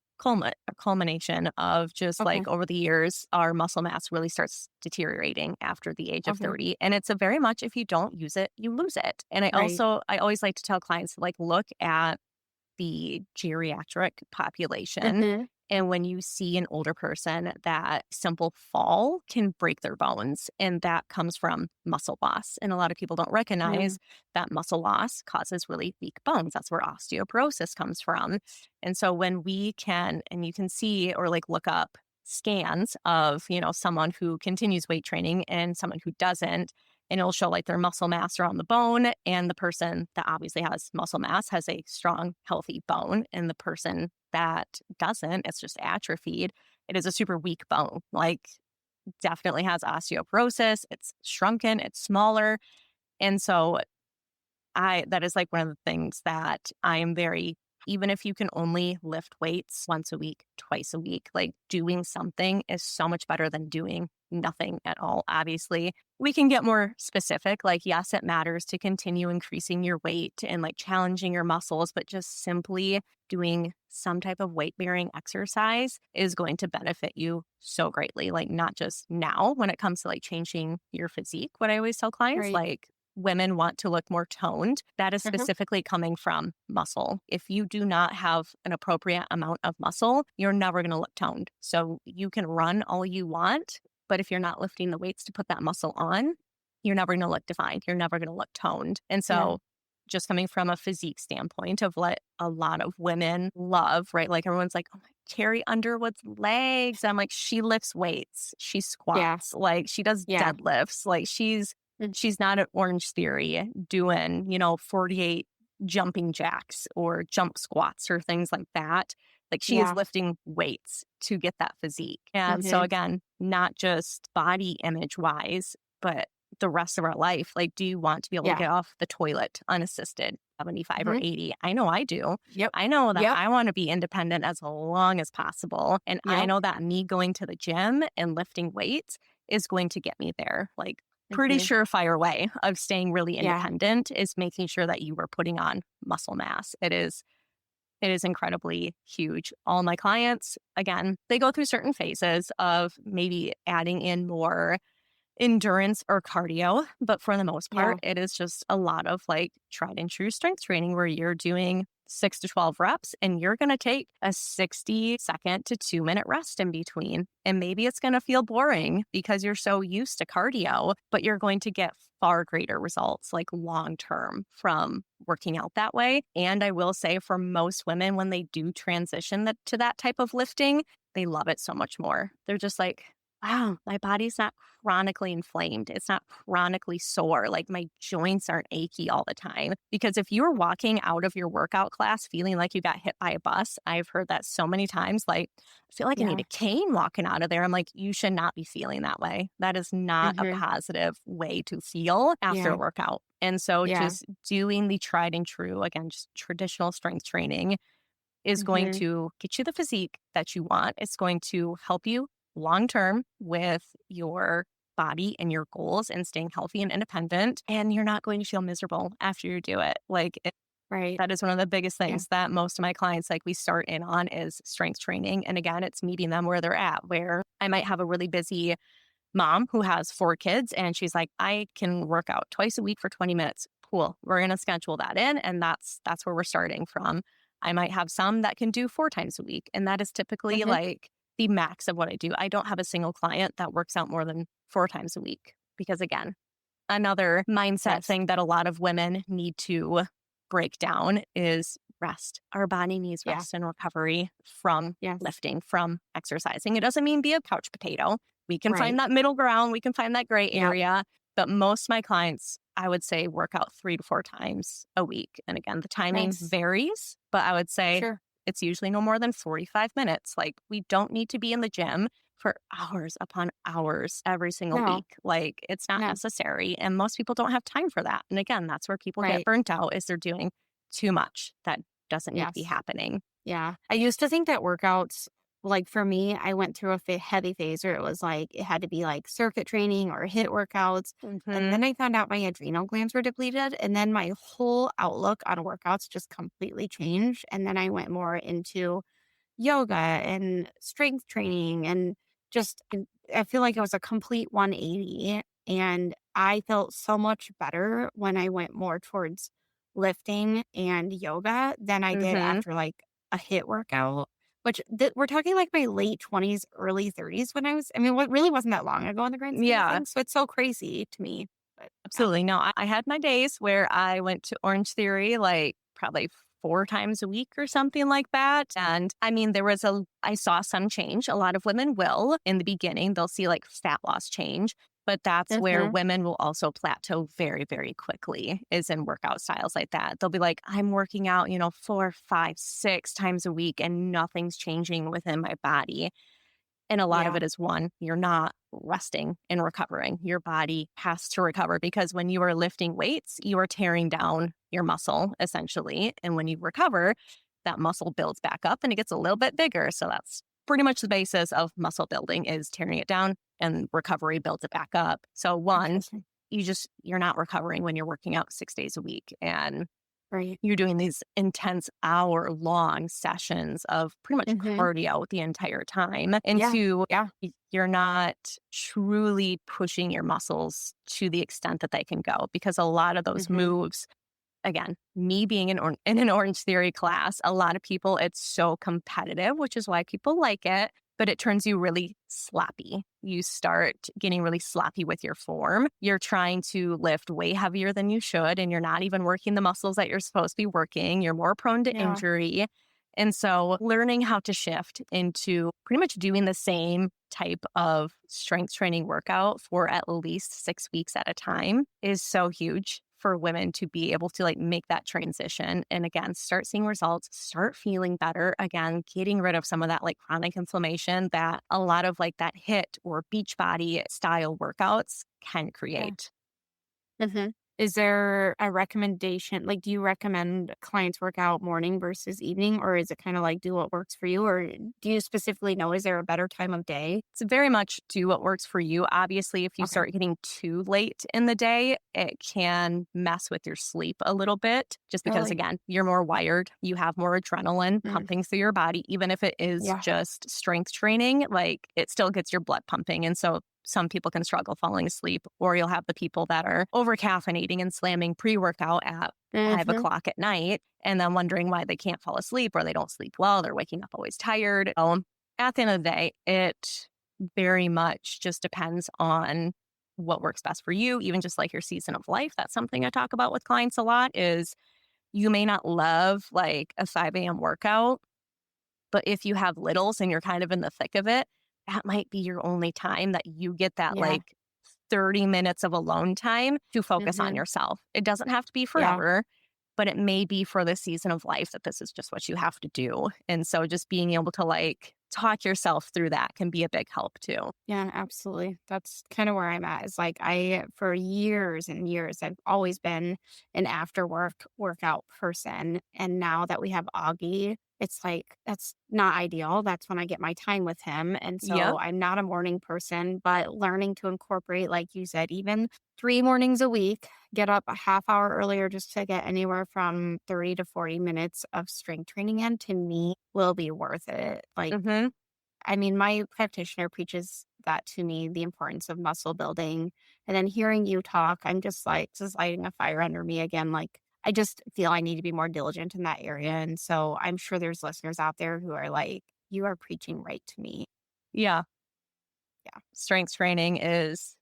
a culmination of just Okay. like over the years, our muscle mass really starts deteriorating after the age of Okay. 30. And it's a very much if you don't use it, you lose it. And Right. I always like to tell clients to like look at the geriatric population. Hmm. And when you see an older person, that simple fall can break their bones. And that comes from muscle loss. And a lot of people don't recognize that muscle loss causes really weak bones. That's where osteoporosis comes from. And so when we can, and you can see or like look up scans of, someone who continues weight training and someone who doesn't, and it'll show like their muscle mass around the bone. And the person that obviously has muscle mass has a strong, healthy bone. And the person that doesn't, it's just atrophied. It is a super weak bone, like definitely has osteoporosis. It's shrunken, it's smaller. And so that is like one of the things that I am very Even if you can only lift weights once a week, twice a week, like doing something is so much better than doing nothing at all. Obviously, we can get more specific. Like, yes, it matters to continue increasing your weight and like challenging your muscles, but just simply doing some type of weight bearing exercise is going to benefit you so greatly. Like, not just now when it comes to like changing your physique. What I always tell clients, Right. like, women want to look more toned. That is Uh-huh. specifically coming from muscle. If you do not have an appropriate amount of muscle, you're never going to look toned. So you can run all you want, but if you're not lifting the weights to put that muscle on, you're never going to look defined. You're never going to look toned. And Yeah. so just coming from a physique standpoint of what a lot of women love, right? Like everyone's like, oh my, Carrie Underwood's legs. I'm like, she lifts weights. She Yeah. squats. Like she does Yeah. deadlifts. Like Mm. she's not at Orange Theory doing, 48 jumping jacks or jump squats or things like that. Like she is Yeah. lifting weights to get that physique. And so Mm-hmm. again, not just body image wise, but the rest of our life. Like, do you want to be able to Yeah. get off the toilet unassisted, 75 or Mm-hmm. 80? I know I do. Yep. I know that Yep. I want to be independent as long as possible. And I Yep. know that me going to the gym and lifting weights is going to get me there. Like, pretty Mm-hmm. surefire way of staying really Yeah. independent is making sure that you are putting on muscle mass. It is incredibly huge. All my clients, again, they go through certain phases of maybe adding in more endurance or cardio, but for the most Yeah. part, it is just a lot of like tried and true strength training where you're doing 6 to 12 reps and you're going to take a 60-second to 2-minute rest in between. And maybe it's going to feel boring because you're so used to cardio, but you're going to get far greater results like long term from working out that way. And I will say for most women, when they do transition to that type of lifting, they love it so much more. They're just like, wow, my body's not chronically inflamed. It's not chronically sore. Like my joints aren't achy all the time. Because if you're walking out of your workout class feeling like you got hit by a bus, I've heard that so many times. Like, I feel like I need Yeah. a cane walking out of there. I'm like, you should not be feeling that way. That is not a Mm-hmm. positive way to feel after Yeah. a workout. And so Yeah. just doing the tried and true, again, just traditional strength training is going Mm-hmm. to get you the physique that you want. It's going to help you long term with your body and your goals and staying healthy and independent. And you're not going to feel miserable after you do it. Like Right. that is one of the biggest Yeah. things that most of my clients like we start in on is strength training. And again, it's meeting them where they're at, where I might have a really busy mom who has 4 kids and she's like, I can work out twice a week for 20 minutes. Cool. We're going to schedule that in. And that's where we're starting from. I might have some that can do 4 times a week. And that is typically Mm-hmm. like the max of what I do. I don't have a single client that works out more than 4 times a week because again, another mindset Yes. thing that a lot of women need to break down is rest. Our body needs Yeah. rest and recovery from Yes. lifting, from exercising. It doesn't mean be a couch potato. We can Right. find that middle ground. We can find that gray Yep. area. But most of my clients, I would say, work out 3 to 4 times a week. And again, the timing Nice. varies, but I would say Sure. it's usually no more than 45 minutes. Like we don't need to be in the gym for hours upon hours every single No. week. Like it's not No. necessary. And most people don't have time for that. And again, that's where people get Right. burnt out is they're doing too much that doesn't need to be Yes. happening. Yeah. I used to think that workouts, like for me, I went through a heavy phase where it was like, it had to be like circuit training or hit workouts. And then I found out my adrenal glands were depleted. And then my whole outlook on workouts just completely changed. And then I went more into yoga and strength training and just, I feel like it was a complete 180. And I felt so much better when I went more towards lifting and yoga than I did Mm-hmm. after like a hit workout, which we're talking like my late 20s, early 30s when I mean, what really wasn't that long ago in the grand scheme of Yeah. things. So it's so crazy to me. But yeah. Absolutely. No, I had my days where I went to Orange Theory like probably 4 times a week or something like that. And I mean, I saw some change. A lot of women will in the beginning, they'll see like fat loss change, but that's where Mhm. women will also plateau very, very quickly is in workout styles like that. They'll be like, I'm working out, 4, 5, 6 times a week and nothing's changing within my body. And a lot of Yeah. it is one, you're not resting and recovering. Your body has to recover because when you are lifting weights, you are tearing down your muscle essentially. And when you recover, that muscle builds back up and it gets a little bit bigger. So that's pretty much the basis of muscle building is tearing it down and recovery builds it back up. So one, Interesting. you're not recovering when you're working out 6 days a week and Right. you're doing these intense hour-long sessions of pretty much Mm-hmm. cardio the entire time. And Yeah. two, Yeah. you're not truly pushing your muscles to the extent that they can go because a lot of those Mm-hmm. moves, again, me being in an Orange Theory class, a lot of people, it's so competitive, which is why people like it, but it turns you really sloppy. You start getting really sloppy with your form. You're trying to lift way heavier than you should, and you're not even working the muscles that you're supposed to be working. You're more prone to Yeah. injury. And so learning how to shift into pretty much doing the same type of strength training workout for at least 6 weeks at a time is so huge for women to be able to like make that transition and again start seeing results, start feeling better, again getting rid of some of that like chronic inflammation that a lot of like that HIIT or beach body style workouts can Yeah. create. Mm-hmm. Is there a recommendation? Like, do you recommend clients work out morning versus evening, or is it kind of like do what works for you? Or do you specifically know, is there a better time of day? It's very much do what works for you. Obviously, if you Okay. start getting too late in the day, it can mess with your sleep a little bit just because, Really? again, you're more wired. You have more adrenaline Mm. pumping through your body. Even if it is Yeah. just strength training, like it still gets your blood pumping. And so some people can struggle falling asleep, or you'll have the people that are over caffeinating and slamming pre workout at 5 Mm-hmm. o'clock at night and then wondering why they can't fall asleep or they don't sleep well. They're waking up always tired. At the end of the day, it very much just depends on what works best for you, even just like your season of life. That's something I talk about with clients a lot is you may not love like a 5 a.m. workout, but if you have littles and you're kind of in the thick of it, that might be your only time that you get that Yeah. like 30 minutes of alone time to focus on Mm-hmm. yourself. It doesn't have to be Yeah. forever, but it may be for the season of life that this is just what you have to do. And so just being able to like talk yourself through that can be a big help too. Yeah, absolutely. That's kind of where I'm at. Is like for years and years, I've always been an after work workout person. And now that we have Augie, it's like, that's not ideal. That's when I get my time with him. And Yep. so I'm not a morning person, but learning to incorporate, like you said, even 3 mornings a week, get up a half hour earlier just to get anywhere from 30 to 40 minutes of strength training in, to me will be worth it. Like, Mm-hmm. I mean, my practitioner preaches that to me, the importance of muscle building. And then hearing you talk, I'm just like, just lighting a fire under me again. Like, I just feel I need to be more diligent in that area. And so I'm sure there's listeners out there who are like, you are preaching right to me. Yeah. Yeah. Strength training is,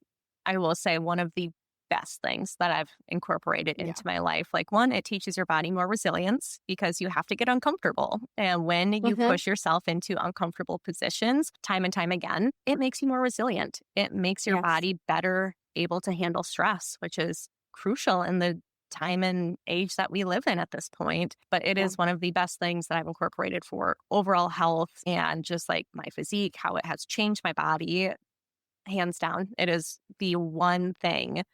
I will say, one of the best things that I've incorporated Yeah. into my life. Like, one, it teaches your body more resilience because you have to get uncomfortable. And when you Mm-hmm. push yourself into uncomfortable positions time and time again, it makes you more resilient. It makes your Yes. body better able to handle stress, which is crucial in the time and age that we live in at this point. But it Yeah. is one of the best things that I've incorporated for overall health and just like my physique, how it has changed my body. Hands down, it is the one thing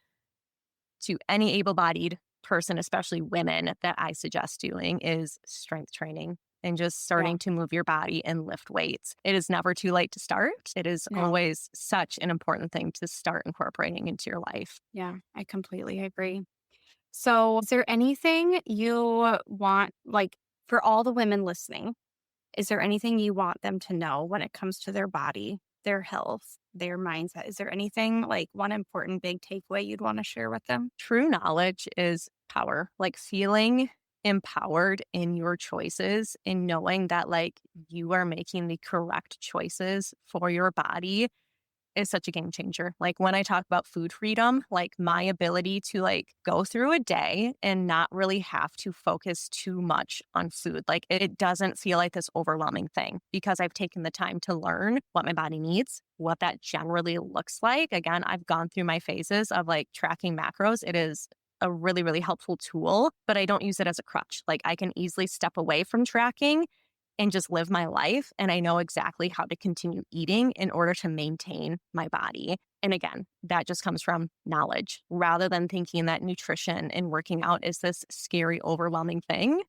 to any able-bodied person, especially women, that I suggest doing is strength training and just Yeah. starting to move your body and lift weights. It is never too late to start. It is No. always such an important thing to start incorporating into your life. Yeah. I completely agree. So, is there anything you want, like, for all the women listening? Is there anything you want them to know when it comes to their body, their health, their mindset? Is there anything, like, one important big takeaway you'd want to share with them? True knowledge is power, like feeling empowered in your choices and knowing that like you are making the correct choices for your body is such a game changer. Like when I talk about food freedom, like my ability to like go through a day and not really have to focus too much on food. Like it doesn't feel like this overwhelming thing because I've taken the time to learn what my body needs, what that generally looks like. Again, I've gone through my phases of like tracking macros. It is a really, really helpful tool, but I don't use it as a crutch. Like I can easily step away from tracking and just live my life. And I know exactly how to continue eating in order to maintain my body. And again, that just comes from knowledge rather than thinking that nutrition and working out is this scary, overwhelming thing.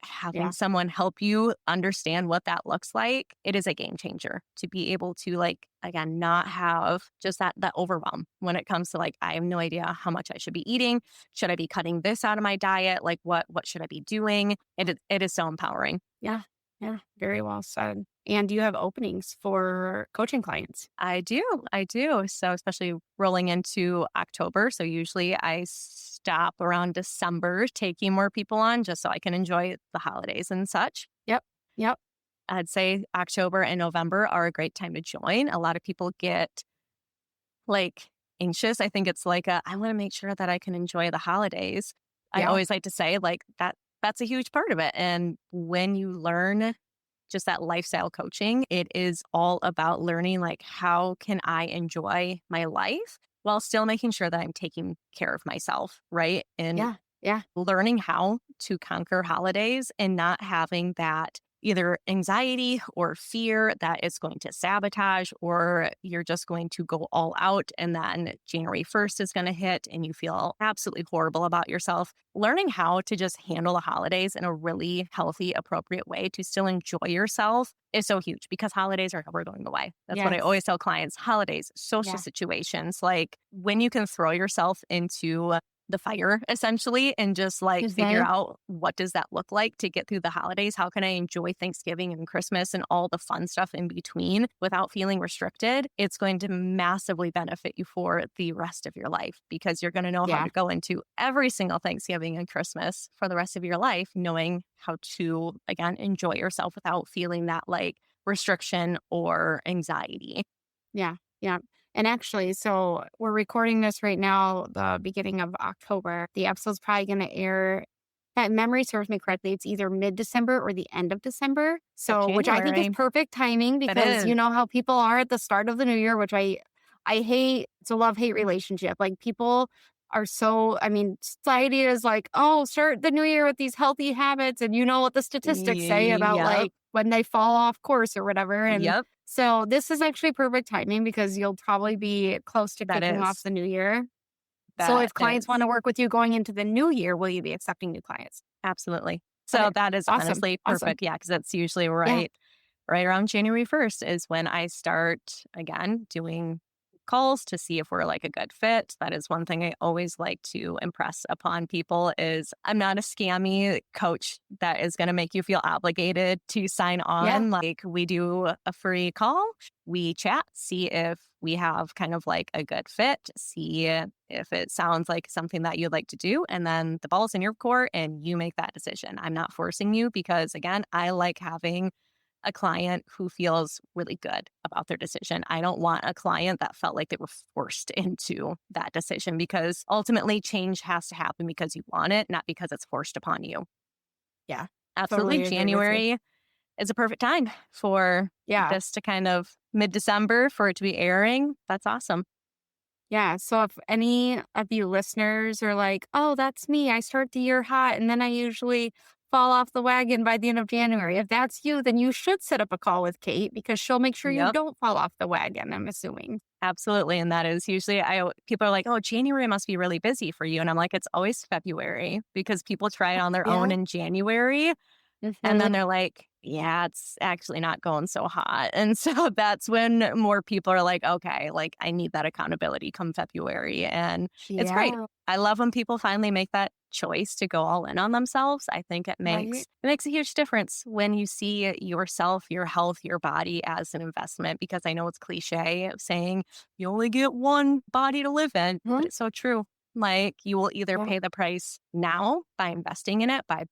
having Yeah. someone help you understand what that looks like, it is a game changer to be able to like, again, not have just that overwhelm when it comes to like, I have no idea how much I should be eating. Should I be cutting this out of my diet? Like what should I be doing? It is so empowering. Yeah. Yeah. Very well said. And do you have openings for coaching clients? I do. I do. So, especially rolling into October. So, usually I stop around December taking more people on just so I can enjoy the holidays and such. Yep. Yep. I'd say October and November are a great time to join. A lot of people get like anxious. I think it's like I want to make sure that I can enjoy the holidays. I Yeah. always like to say like that's a huge part of it. And when you learn just that lifestyle coaching, it is all about learning like how can I enjoy my life while still making sure that I'm taking care of myself, right? And Yeah. Yeah. learning how to conquer holidays and not having that either anxiety or fear that it's going to sabotage or you're just going to go all out and then January 1st is going to hit and you feel absolutely horrible about yourself. Learning how to just handle the holidays in a really healthy, appropriate way to still enjoy yourself is so huge because holidays are never going away. That's what I Yes. always tell clients. Holidays, social Yeah. situations, like when you can throw yourself into the fire essentially and just like figure Mhm. out what does that look like to get through the holidays? How can I enjoy Thanksgiving and Christmas and all the fun stuff in between without feeling restricted? It's going to massively benefit you for the rest of your life because you're going to know how Yeah. to go into every single Thanksgiving and Christmas for the rest of your life, knowing how to, again, enjoy yourself without feeling that like restriction or anxiety. Yeah. Yeah. And actually, so we're recording this right now, the beginning of October. The episode's probably going to air. If memory serves me correctly, it's either mid-December or the end of December. Of So, which I think is January. perfect timing It because is. you know how people are at the start of the new year, which I hate. It's a love-hate relationship. Like people are so, I mean, society is like, oh, start the new year with these healthy habits. And you know what the statistics say about Yep. like when they fall off course or whatever. And Yep. so this is actually perfect timing because you'll probably be close to That kicking off is. the new year. So That if clients want is. to work with you going into the new year, will you be accepting new clients? Absolutely. So Okay. that is Awesome. honestly Awesome. perfect. Yeah, because that's usually Yeah. right around January 1st is when I start again doing calls to see if we're like a good fit. That is one thing I always like to impress upon people is I'm not a scammy coach that is going to make you feel obligated to sign Yeah. on. Like we do a free call, we chat, see if we have kind of like a good fit, see if it sounds like something that you'd like to do. And then the ball's in your court and you make that decision. I'm not forcing you because again, I like having a client who feels really good about their decision. I don't want a client that felt like they were forced into that decision because ultimately change has to happen because you want it, not because it's forced upon you. Yeah. Absolutely. Totally agree with you. January is a perfect time for Yeah. this to kind of mid-December for it to be airing. That's awesome. Yeah. So if any of you listeners are like, oh, that's me, I start the year hot and then I usually fall off the wagon by the end of January. If that's you, then you should set up a call with Kate because she'll make sure you Yep. don't fall off the wagon, I'm assuming. Absolutely. And that is usually people are like, oh, January must be really busy for you. And I'm like, it's always February because people try it on their own Yeah. in January. And then Hmm. they're like, yeah, it's actually not going so hot. And so that's when more people are like, okay, like I need that accountability come February. And it's great. Yeah. I love when people finally make that choice to go all in on themselves. I think Right. it makes a huge difference when you see yourself, your health, your body as an investment because I know it's cliche of saying you only get one body to live in, but Mhm. it's so true. Like you will either Yeah. pay the price now by investing in it, by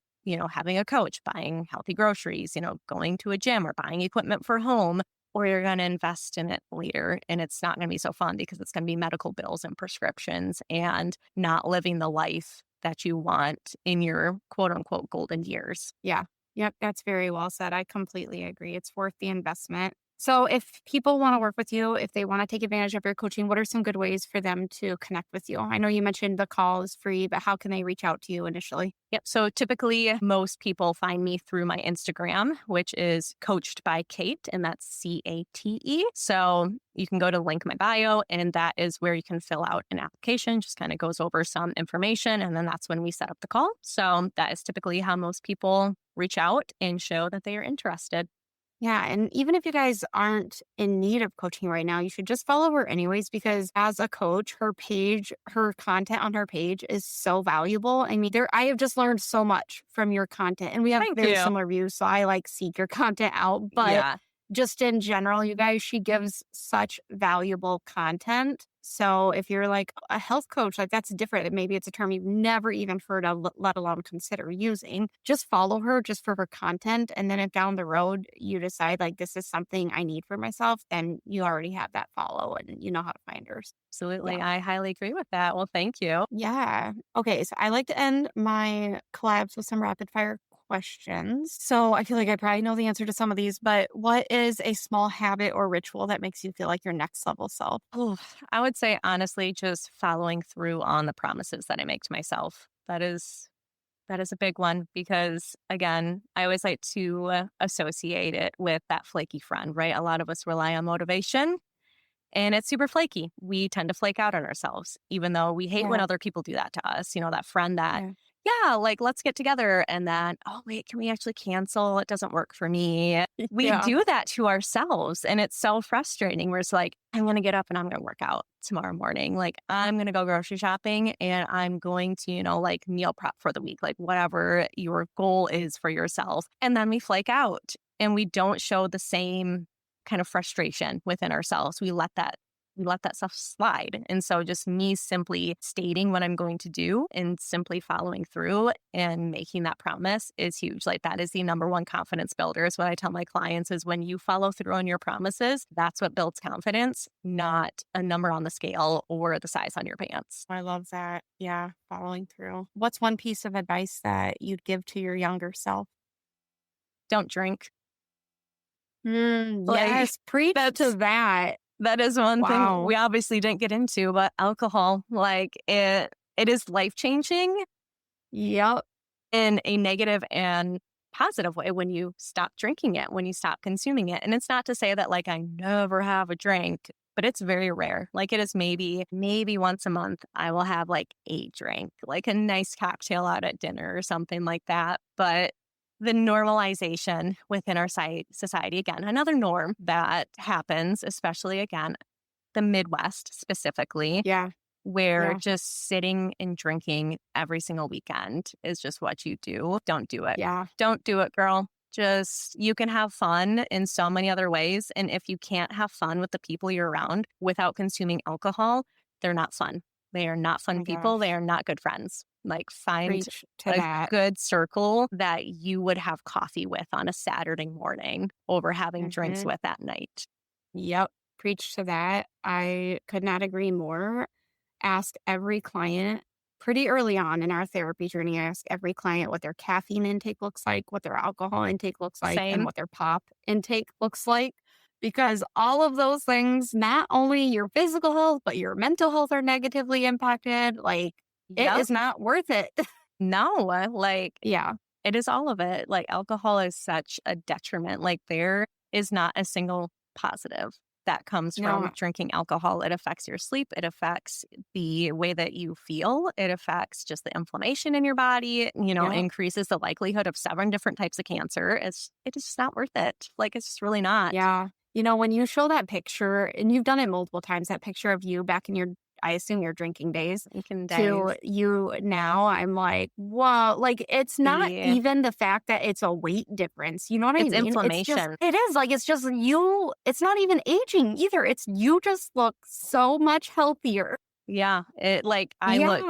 having a coach, buying healthy groceries, going to a gym or buying equipment for home, or you're going to invest in it later. And it's not going to be so fun because it's going to be medical bills and prescriptions and not living the life that you want in your quote unquote golden years. Yeah. Yep. That's very well said. I completely agree. It's worth the investment. So, if people want to work with you, if they want to take advantage of your coaching, what are some good ways for them to connect with you? I know you mentioned the call is free, but how can they reach out to you initially? Yep. So typically, most people find me through my Instagram, which is coached by Cate, and that's CATE. So you can go to link my bio, and that is where you can fill out an application, just kind of goes over some information. And then that's when we set up the call. So that is typically how most people reach out and show that they are interested. Yeah. And even if you guys aren't in need of coaching right now, you should just follow her anyways, because as a coach, her content on her page is so valuable. I mean, I have just learned so much from your content, and we have Thank very you. similar views. So I like seek your content out, but Yeah. just in general, you guys, she gives such valuable content. So if you're like a health coach, like that's different. Maybe it's a term you've never even heard of, let alone consider using. Just follow her just for her content. And then if down the road you decide like this is something I need for myself, then you already have that follow and you know how to find her. Absolutely. Yeah. I highly agree with that. Well, thank you. Yeah. Okay. So I like to end my collabs with some rapid fire questions. So I feel like I probably know the answer to some of these, but what is a small habit or ritual that makes you feel like your next level self? Oh, I would say honestly, just following through on the promises that I make to myself. That is a big one because again, I always like to associate it with that flaky friend, right? A lot of us rely on motivation and it's super flaky. We tend to flake out on ourselves, even though we hate when Yeah. other people do that to us. That friend that, Yeah. yeah, like let's get together. And then, oh, wait, can we actually cancel? It doesn't work for me. We Yeah. do that to ourselves. And it's so frustrating. Where it's like, I'm going to get up and I'm going to work out tomorrow morning. Like, I'm going to go grocery shopping and I'm going to, like meal prep for the week, like whatever your goal is for yourself. And then we flake out and we don't show the same kind of frustration within ourselves. We let that stuff slide. And so just me simply stating what I'm going to do and simply following through and making that promise is huge. Like that is the number one confidence builder is what I tell my clients is when you follow through on your promises, that's what builds confidence, not a number on the scale or the size on your pants. I love that. Yeah. Following through. What's one piece of advice that you'd give to your younger self? Don't drink. Yes. Preach to that. That is one thing Wow. we obviously didn't get into, but alcohol, like it is life-changing Yep. in a negative and positive way when you stop drinking it, when you stop consuming it. And it's not to say that like I never have a drink, but it's very rare. Like it is maybe once a month I will have like a drink, like a nice cocktail out at dinner or something like that. But the normalization within our society, again, another norm that happens, especially again, the Midwest specifically, Yeah. where Yeah. just sitting and drinking every single weekend is just what you do. Don't do it. Yeah. Don't do it, girl. Just you can have fun in so many other ways. And if you can't have fun with the people you're around without consuming alcohol, they're not fun. They are not Oh fun my people. They gosh. are not good friends. Like find Preach to a that. good circle that you would have coffee with on a Saturday morning over having drinks Mhm. with at night. Yep. Preach to that. I could not agree more. Ask every client pretty early on in our therapy journey. I ask every client what their caffeine intake looks like, what their alcohol intake looks like, and Same. what their pop intake looks like. Because all of those things, not only your physical health, but your mental health are negatively impacted. Like, it Yep. is not worth it. No, like Yeah. it is all of it. Like alcohol is such a detriment. Like there is not a single positive that comes from No. drinking alcohol. It affects your sleep. It affects the way that you feel. It affects just the inflammation in your body, Yeah. increases the likelihood of 7 different types of cancer. It is just not worth it. Like it's just really not. Yeah. When you show that picture, and you've done it multiple times, that picture of you back in I assume your drinking days, Drinking to days. you now, I'm like, whoa, like it's not Yeah. even the fact that it's a weight difference. You know what I It's mean? inflammation. It is like, it's just you, it's not even aging either. It's you just look so much healthier. Yeah. I looked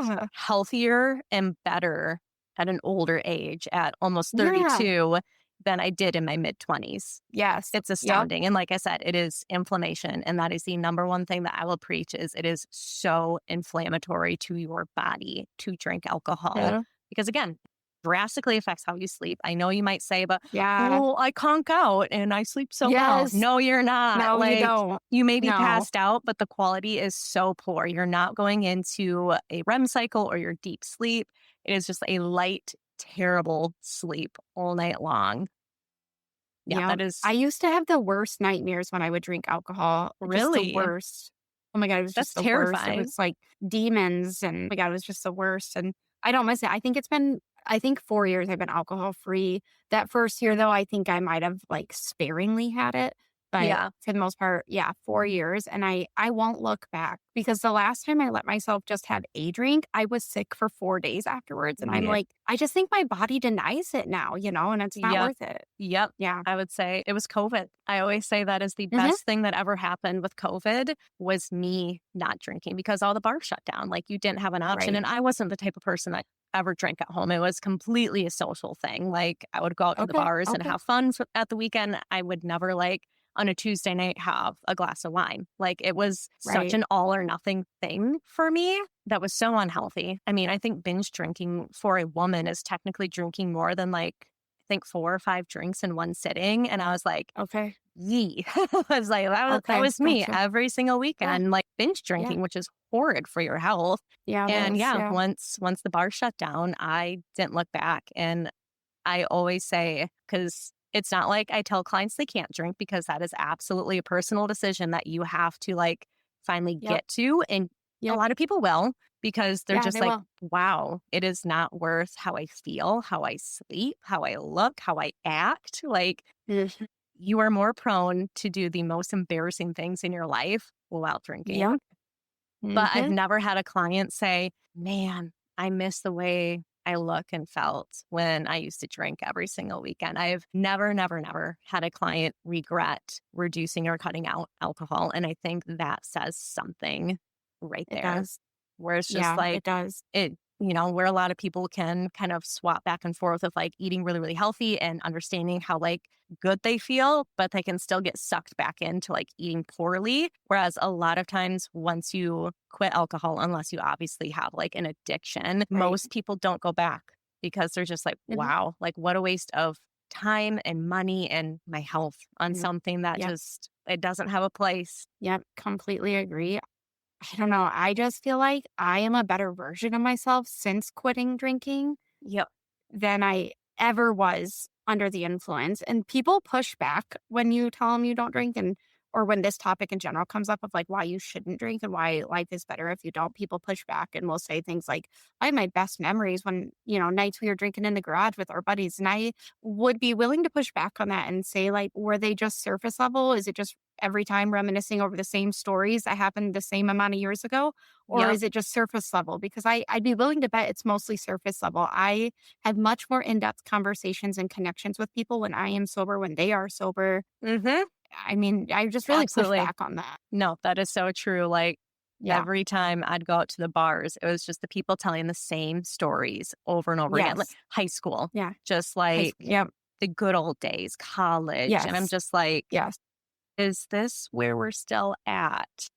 Yeah. healthier and better at an older age at almost Yeah. 32 than I did in my mid-20s. Yes. It's Yep. astounding. And like I said, it is inflammation. And that is the number one thing that I will preach is it is so inflammatory to your body to drink alcohol. Yeah. Because again, drastically affects how you sleep. I know you might say, but Yeah. well, I conk out and I sleep so well. Yes. No, you're not. No, you Like don't. you may be No. passed out, but the quality is so poor. You're not going into a REM cycle or your deep sleep. It is just a light, terrible sleep all night long. Yeah, Yeah. that is I used to have the worst nightmares when I would drink alcohol. Just the really, worst. Oh my God, it was that's just the worst. It terrifying. was like demons, and oh my God, it was just the worst. And I don't miss it. I think it's been I think 4 years I've been alcohol free. That first year though, I think I might have like sparingly had it, but Yeah. for the most part, yeah, 4 years. And I won't look back because the last time I let myself just have a drink, I was sick for 4 days afterwards. And I'm Yeah. like, I just think my body denies it now, and it's not Yep. worth it. Yep. Yeah. I would say it was COVID. I always say that is the Hmm. best thing that ever happened with COVID was me not drinking because all the bars shut down. Like you didn't have an option. Right. And I wasn't the type of person that ever drank at home. It was completely a social thing. Like I would go out to the Okay. bars and Okay. have fun at the weekend. I would never like on a Tuesday night have a glass of wine. Like it was such Right. an all or nothing thing for me that was so unhealthy. I mean, I think binge drinking for a woman is technically drinking more than like I think 4 or 5 drinks in one sitting. And I was like, Okay. yee. I was like, that Okay. was me Gotcha. every single Yeah. weekend, like binge Yeah. drinking, which is horrid for your health. Yeah. It And is. yeah, Yeah. once the bar shut down, I didn't look back. And I always say, because it's not like I tell clients they can't drink because that is absolutely a personal decision that you have to like finally Yep. get to. And a Yep. lot of people will because they're Yeah. just They like, will. wow, it is not worth how I feel, how I sleep, how I look, how I act. Like Mhm. you are more prone to do the most embarrassing things in your life while drinking. Yep. But I've Hmm. never had a client say, man, I miss the way I look and felt when I used to drink every single weekend. I've never, never, never had a client regret reducing or cutting out alcohol. And I think that says something right It there, does. where it's just Yeah. like, It does. where a lot of people can kind of swap back and forth of like eating really, really healthy and understanding how like good they feel, but they can still get sucked back into like eating poorly. Whereas a lot of times once you quit alcohol, unless you obviously have like an addiction, Right. most people don't go back because they're just like, Hmm. wow, like what a waste of time and money and my health on Yep. something that Yep. just, it doesn't have a place. Yep. Completely agree. I don't know. I just feel like I am a better version of myself since quitting drinking Yep. than I ever was under the influence. And people push back when you tell them you don't drink or when this topic in general comes up of like why you shouldn't drink and why life is better if you don't. People push back and will say things like, I have my best memories when, nights we were drinking in the garage with our buddies. And I would be willing to push back on that and say, like, were they just surface level? Is it just every time reminiscing over the same stories that happened the same amount of years ago? Or Yep. is it just surface level? Because I'd be willing to bet it's mostly surface level. I have much more in-depth conversations and connections with people when I am sober, when they are sober. Mm-hmm. I mean, I just really push Absolutely. back on that. No, that is so true. Like Yeah. every time I'd go out to the bars, it was just the people telling the same stories over and over again. Like Yes. high school, Yeah. just High like school. Yep. the good old days, college. And I'm Yes. just like, Yes. is this where we're still at?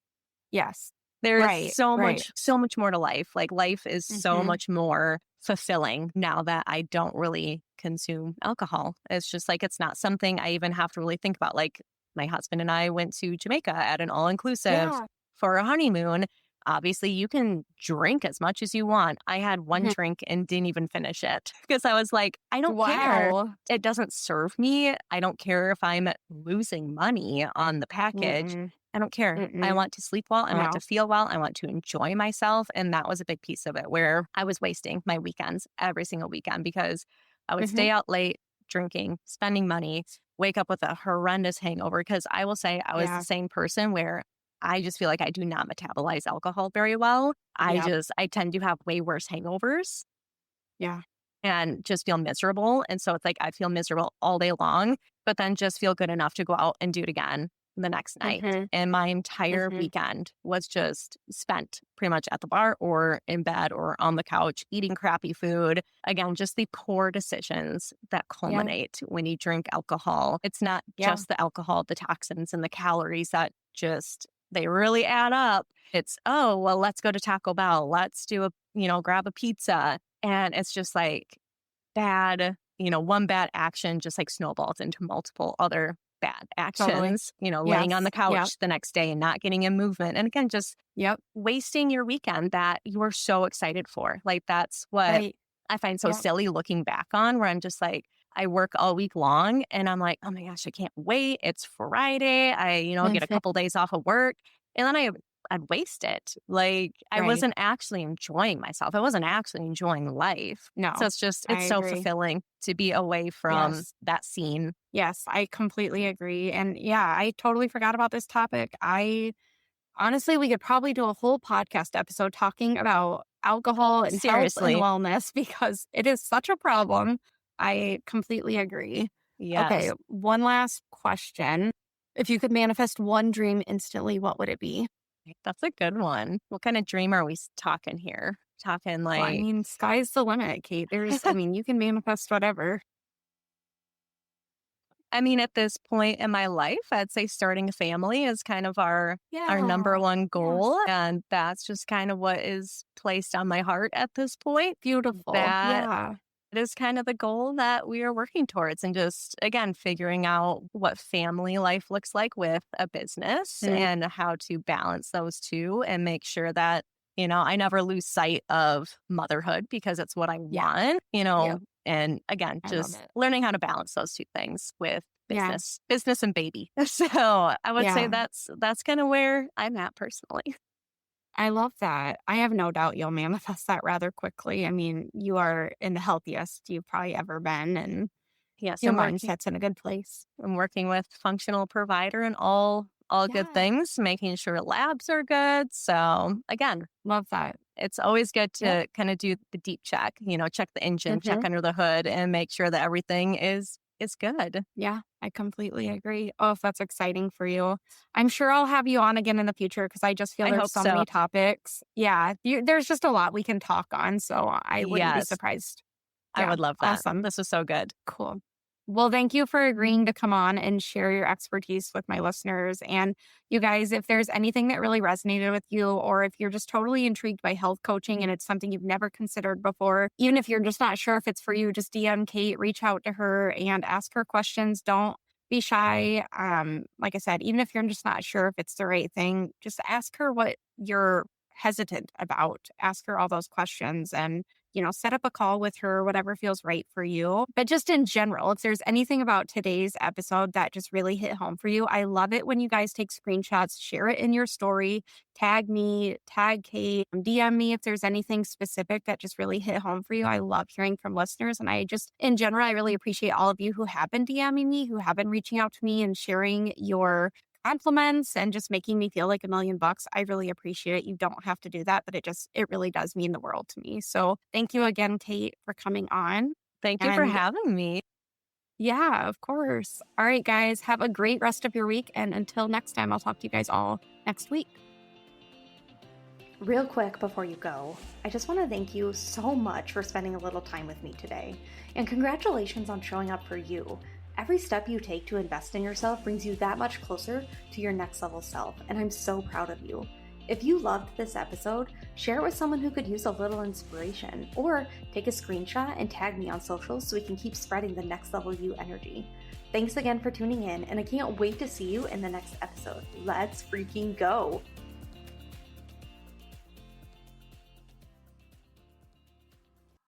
Yes. There's Right. Right. so much more to life. Like life is so Hmm. much more fulfilling now that I don't really consume alcohol. It's just like it's not something I even have to really think about. Like my husband and I went to Jamaica at an all-inclusive Yeah. for a honeymoon. Obviously, you can drink as much as you want. I had one Mhm. drink and didn't even finish it because I was like, I don't care. Wow. It doesn't serve me. I don't care if I'm losing money on the package. Mm-mm. I don't care. I Mm-mm. want to sleep well. I want to Wow. feel well. I want to enjoy myself. And that was a big piece of it where I was wasting my weekends every single weekend because I would Hmm. stay out late drinking, spending money, wake up with a horrendous hangover. Because I will say I was the Yeah. same person where I just feel like I do not metabolize alcohol very well. Yep. I tend to have way worse hangovers Yeah. and just feel miserable. And so it's like I feel miserable all day long, but then just feel good enough to go out and do it again the next night. Hmm. And my entire Hmm. weekend was just spent pretty much at the bar or in bed or on the couch eating crappy food. Again, just the poor decisions that Yeah. culminate when you drink alcohol. It's not Yeah. just the alcohol, the toxins and the calories that just they really add up. It's, oh, well, let's go to Taco Bell. Let's do grab a pizza. And it's just like bad, one bad action just like snowballs into multiple other bad Totally. actions, laying on the Yes. Yep. couch the next day and not getting in movement. And again, just Yep. wasting your weekend that you were so excited for. Like that's what Right. I find so Yep. silly looking back on, where I'm just like, I work all week long and I'm like, oh my gosh, I can't wait. It's Friday. I, get a Mhm. couple days off of work. And then I I'd waste it. Like I Right. wasn't actually enjoying myself. I wasn't actually enjoying life. So No, it's I so agree. fulfilling to be away from Yes. that scene. Yes, I completely agree. And yeah, I totally forgot about this topic. I honestly, we could probably do a whole podcast episode talking about alcohol and health and Seriously. wellness because it is such a problem. I completely agree. Okay, Yes. one last question. If you could manifest one dream instantly, what would it be? That's a good one. What kind of dream are we talking here? Talking Well, I like, mean, sky's the limit, Kate. I mean, you can manifest whatever. I mean, at this point in my life, I'd say starting a family is kind of our number Yeah. one goal. Yes. And that's just kind of what is placed on my heart at this point. Beautiful. That Yeah. is kind of the goal that we are working towards. And just, again, figuring out what family life looks like with a business Mm, and how to balance those two and make sure that, I never lose sight of motherhood because it's what I yeah. want. Yep. And again, I love just it. learning how to balance those two things with Yeah. business and baby. So I would say Yeah. that's kind of where I'm at personally. I love that. I have no doubt you'll manifest that rather quickly. I mean, you are in the healthiest you've probably ever been, and Yes, your mindset's in a good place. I'm working with functional provider and all good Yeah. things, making sure labs are good. So again, Love that. it's always good Yep. to kind of do the deep check, check the engine, check Hmm. under the hood and make sure that everything is good. Yeah, I completely agree. Oh, if that's exciting for you. I'm sure I'll have you on again in the future because I just feel I there's hope so so. many topics. Yeah, there's just a lot we can talk on. So I wouldn't be Yes, surprised. I Yeah, would love that. awesome. This was so good. Cool. Well, thank you for agreeing to come on and share your expertise with my listeners. And you guys, if there's anything that really resonated with you, or if you're just totally intrigued by health coaching and it's something you've never considered before, even if you're just not sure if it's for you, just DM Kate, reach out to her and ask her questions. Don't be shy. Like I said, even if you're just not sure if it's the right thing, just ask her what you're hesitant about. Ask her all those questions and set up a call with her, whatever feels right for you. But just in general, if there's anything about today's episode that just really hit home for you, I love it when you guys take screenshots, share it in your story, tag me, tag Kate, DM me if there's anything specific that just really hit home for you. I love hearing from listeners. And in general, I really appreciate all of you who have been DMing me, who have been reaching out to me and sharing your compliments and just making me feel like $1,000,000. I really appreciate it. You don't have to do that, but it really does mean the world to me. So thank you again, Kate, for coming on. Thank you for And having me. yeah, of course. All right, guys, have a great rest of your week. And until next time, I'll talk to you guys all next week. Real quick before you go, I just want to thank you so much for spending a little time with me today. And congratulations on showing up for you. Every step you take to invest in yourself brings you that much closer to your next level self, and I'm so proud of you. If you loved this episode, share it with someone who could use a little inspiration, or take a screenshot and tag me on socials so we can keep spreading the next level you energy. Thanks again for tuning in, and I can't wait to see you in the next episode. Let's freaking go!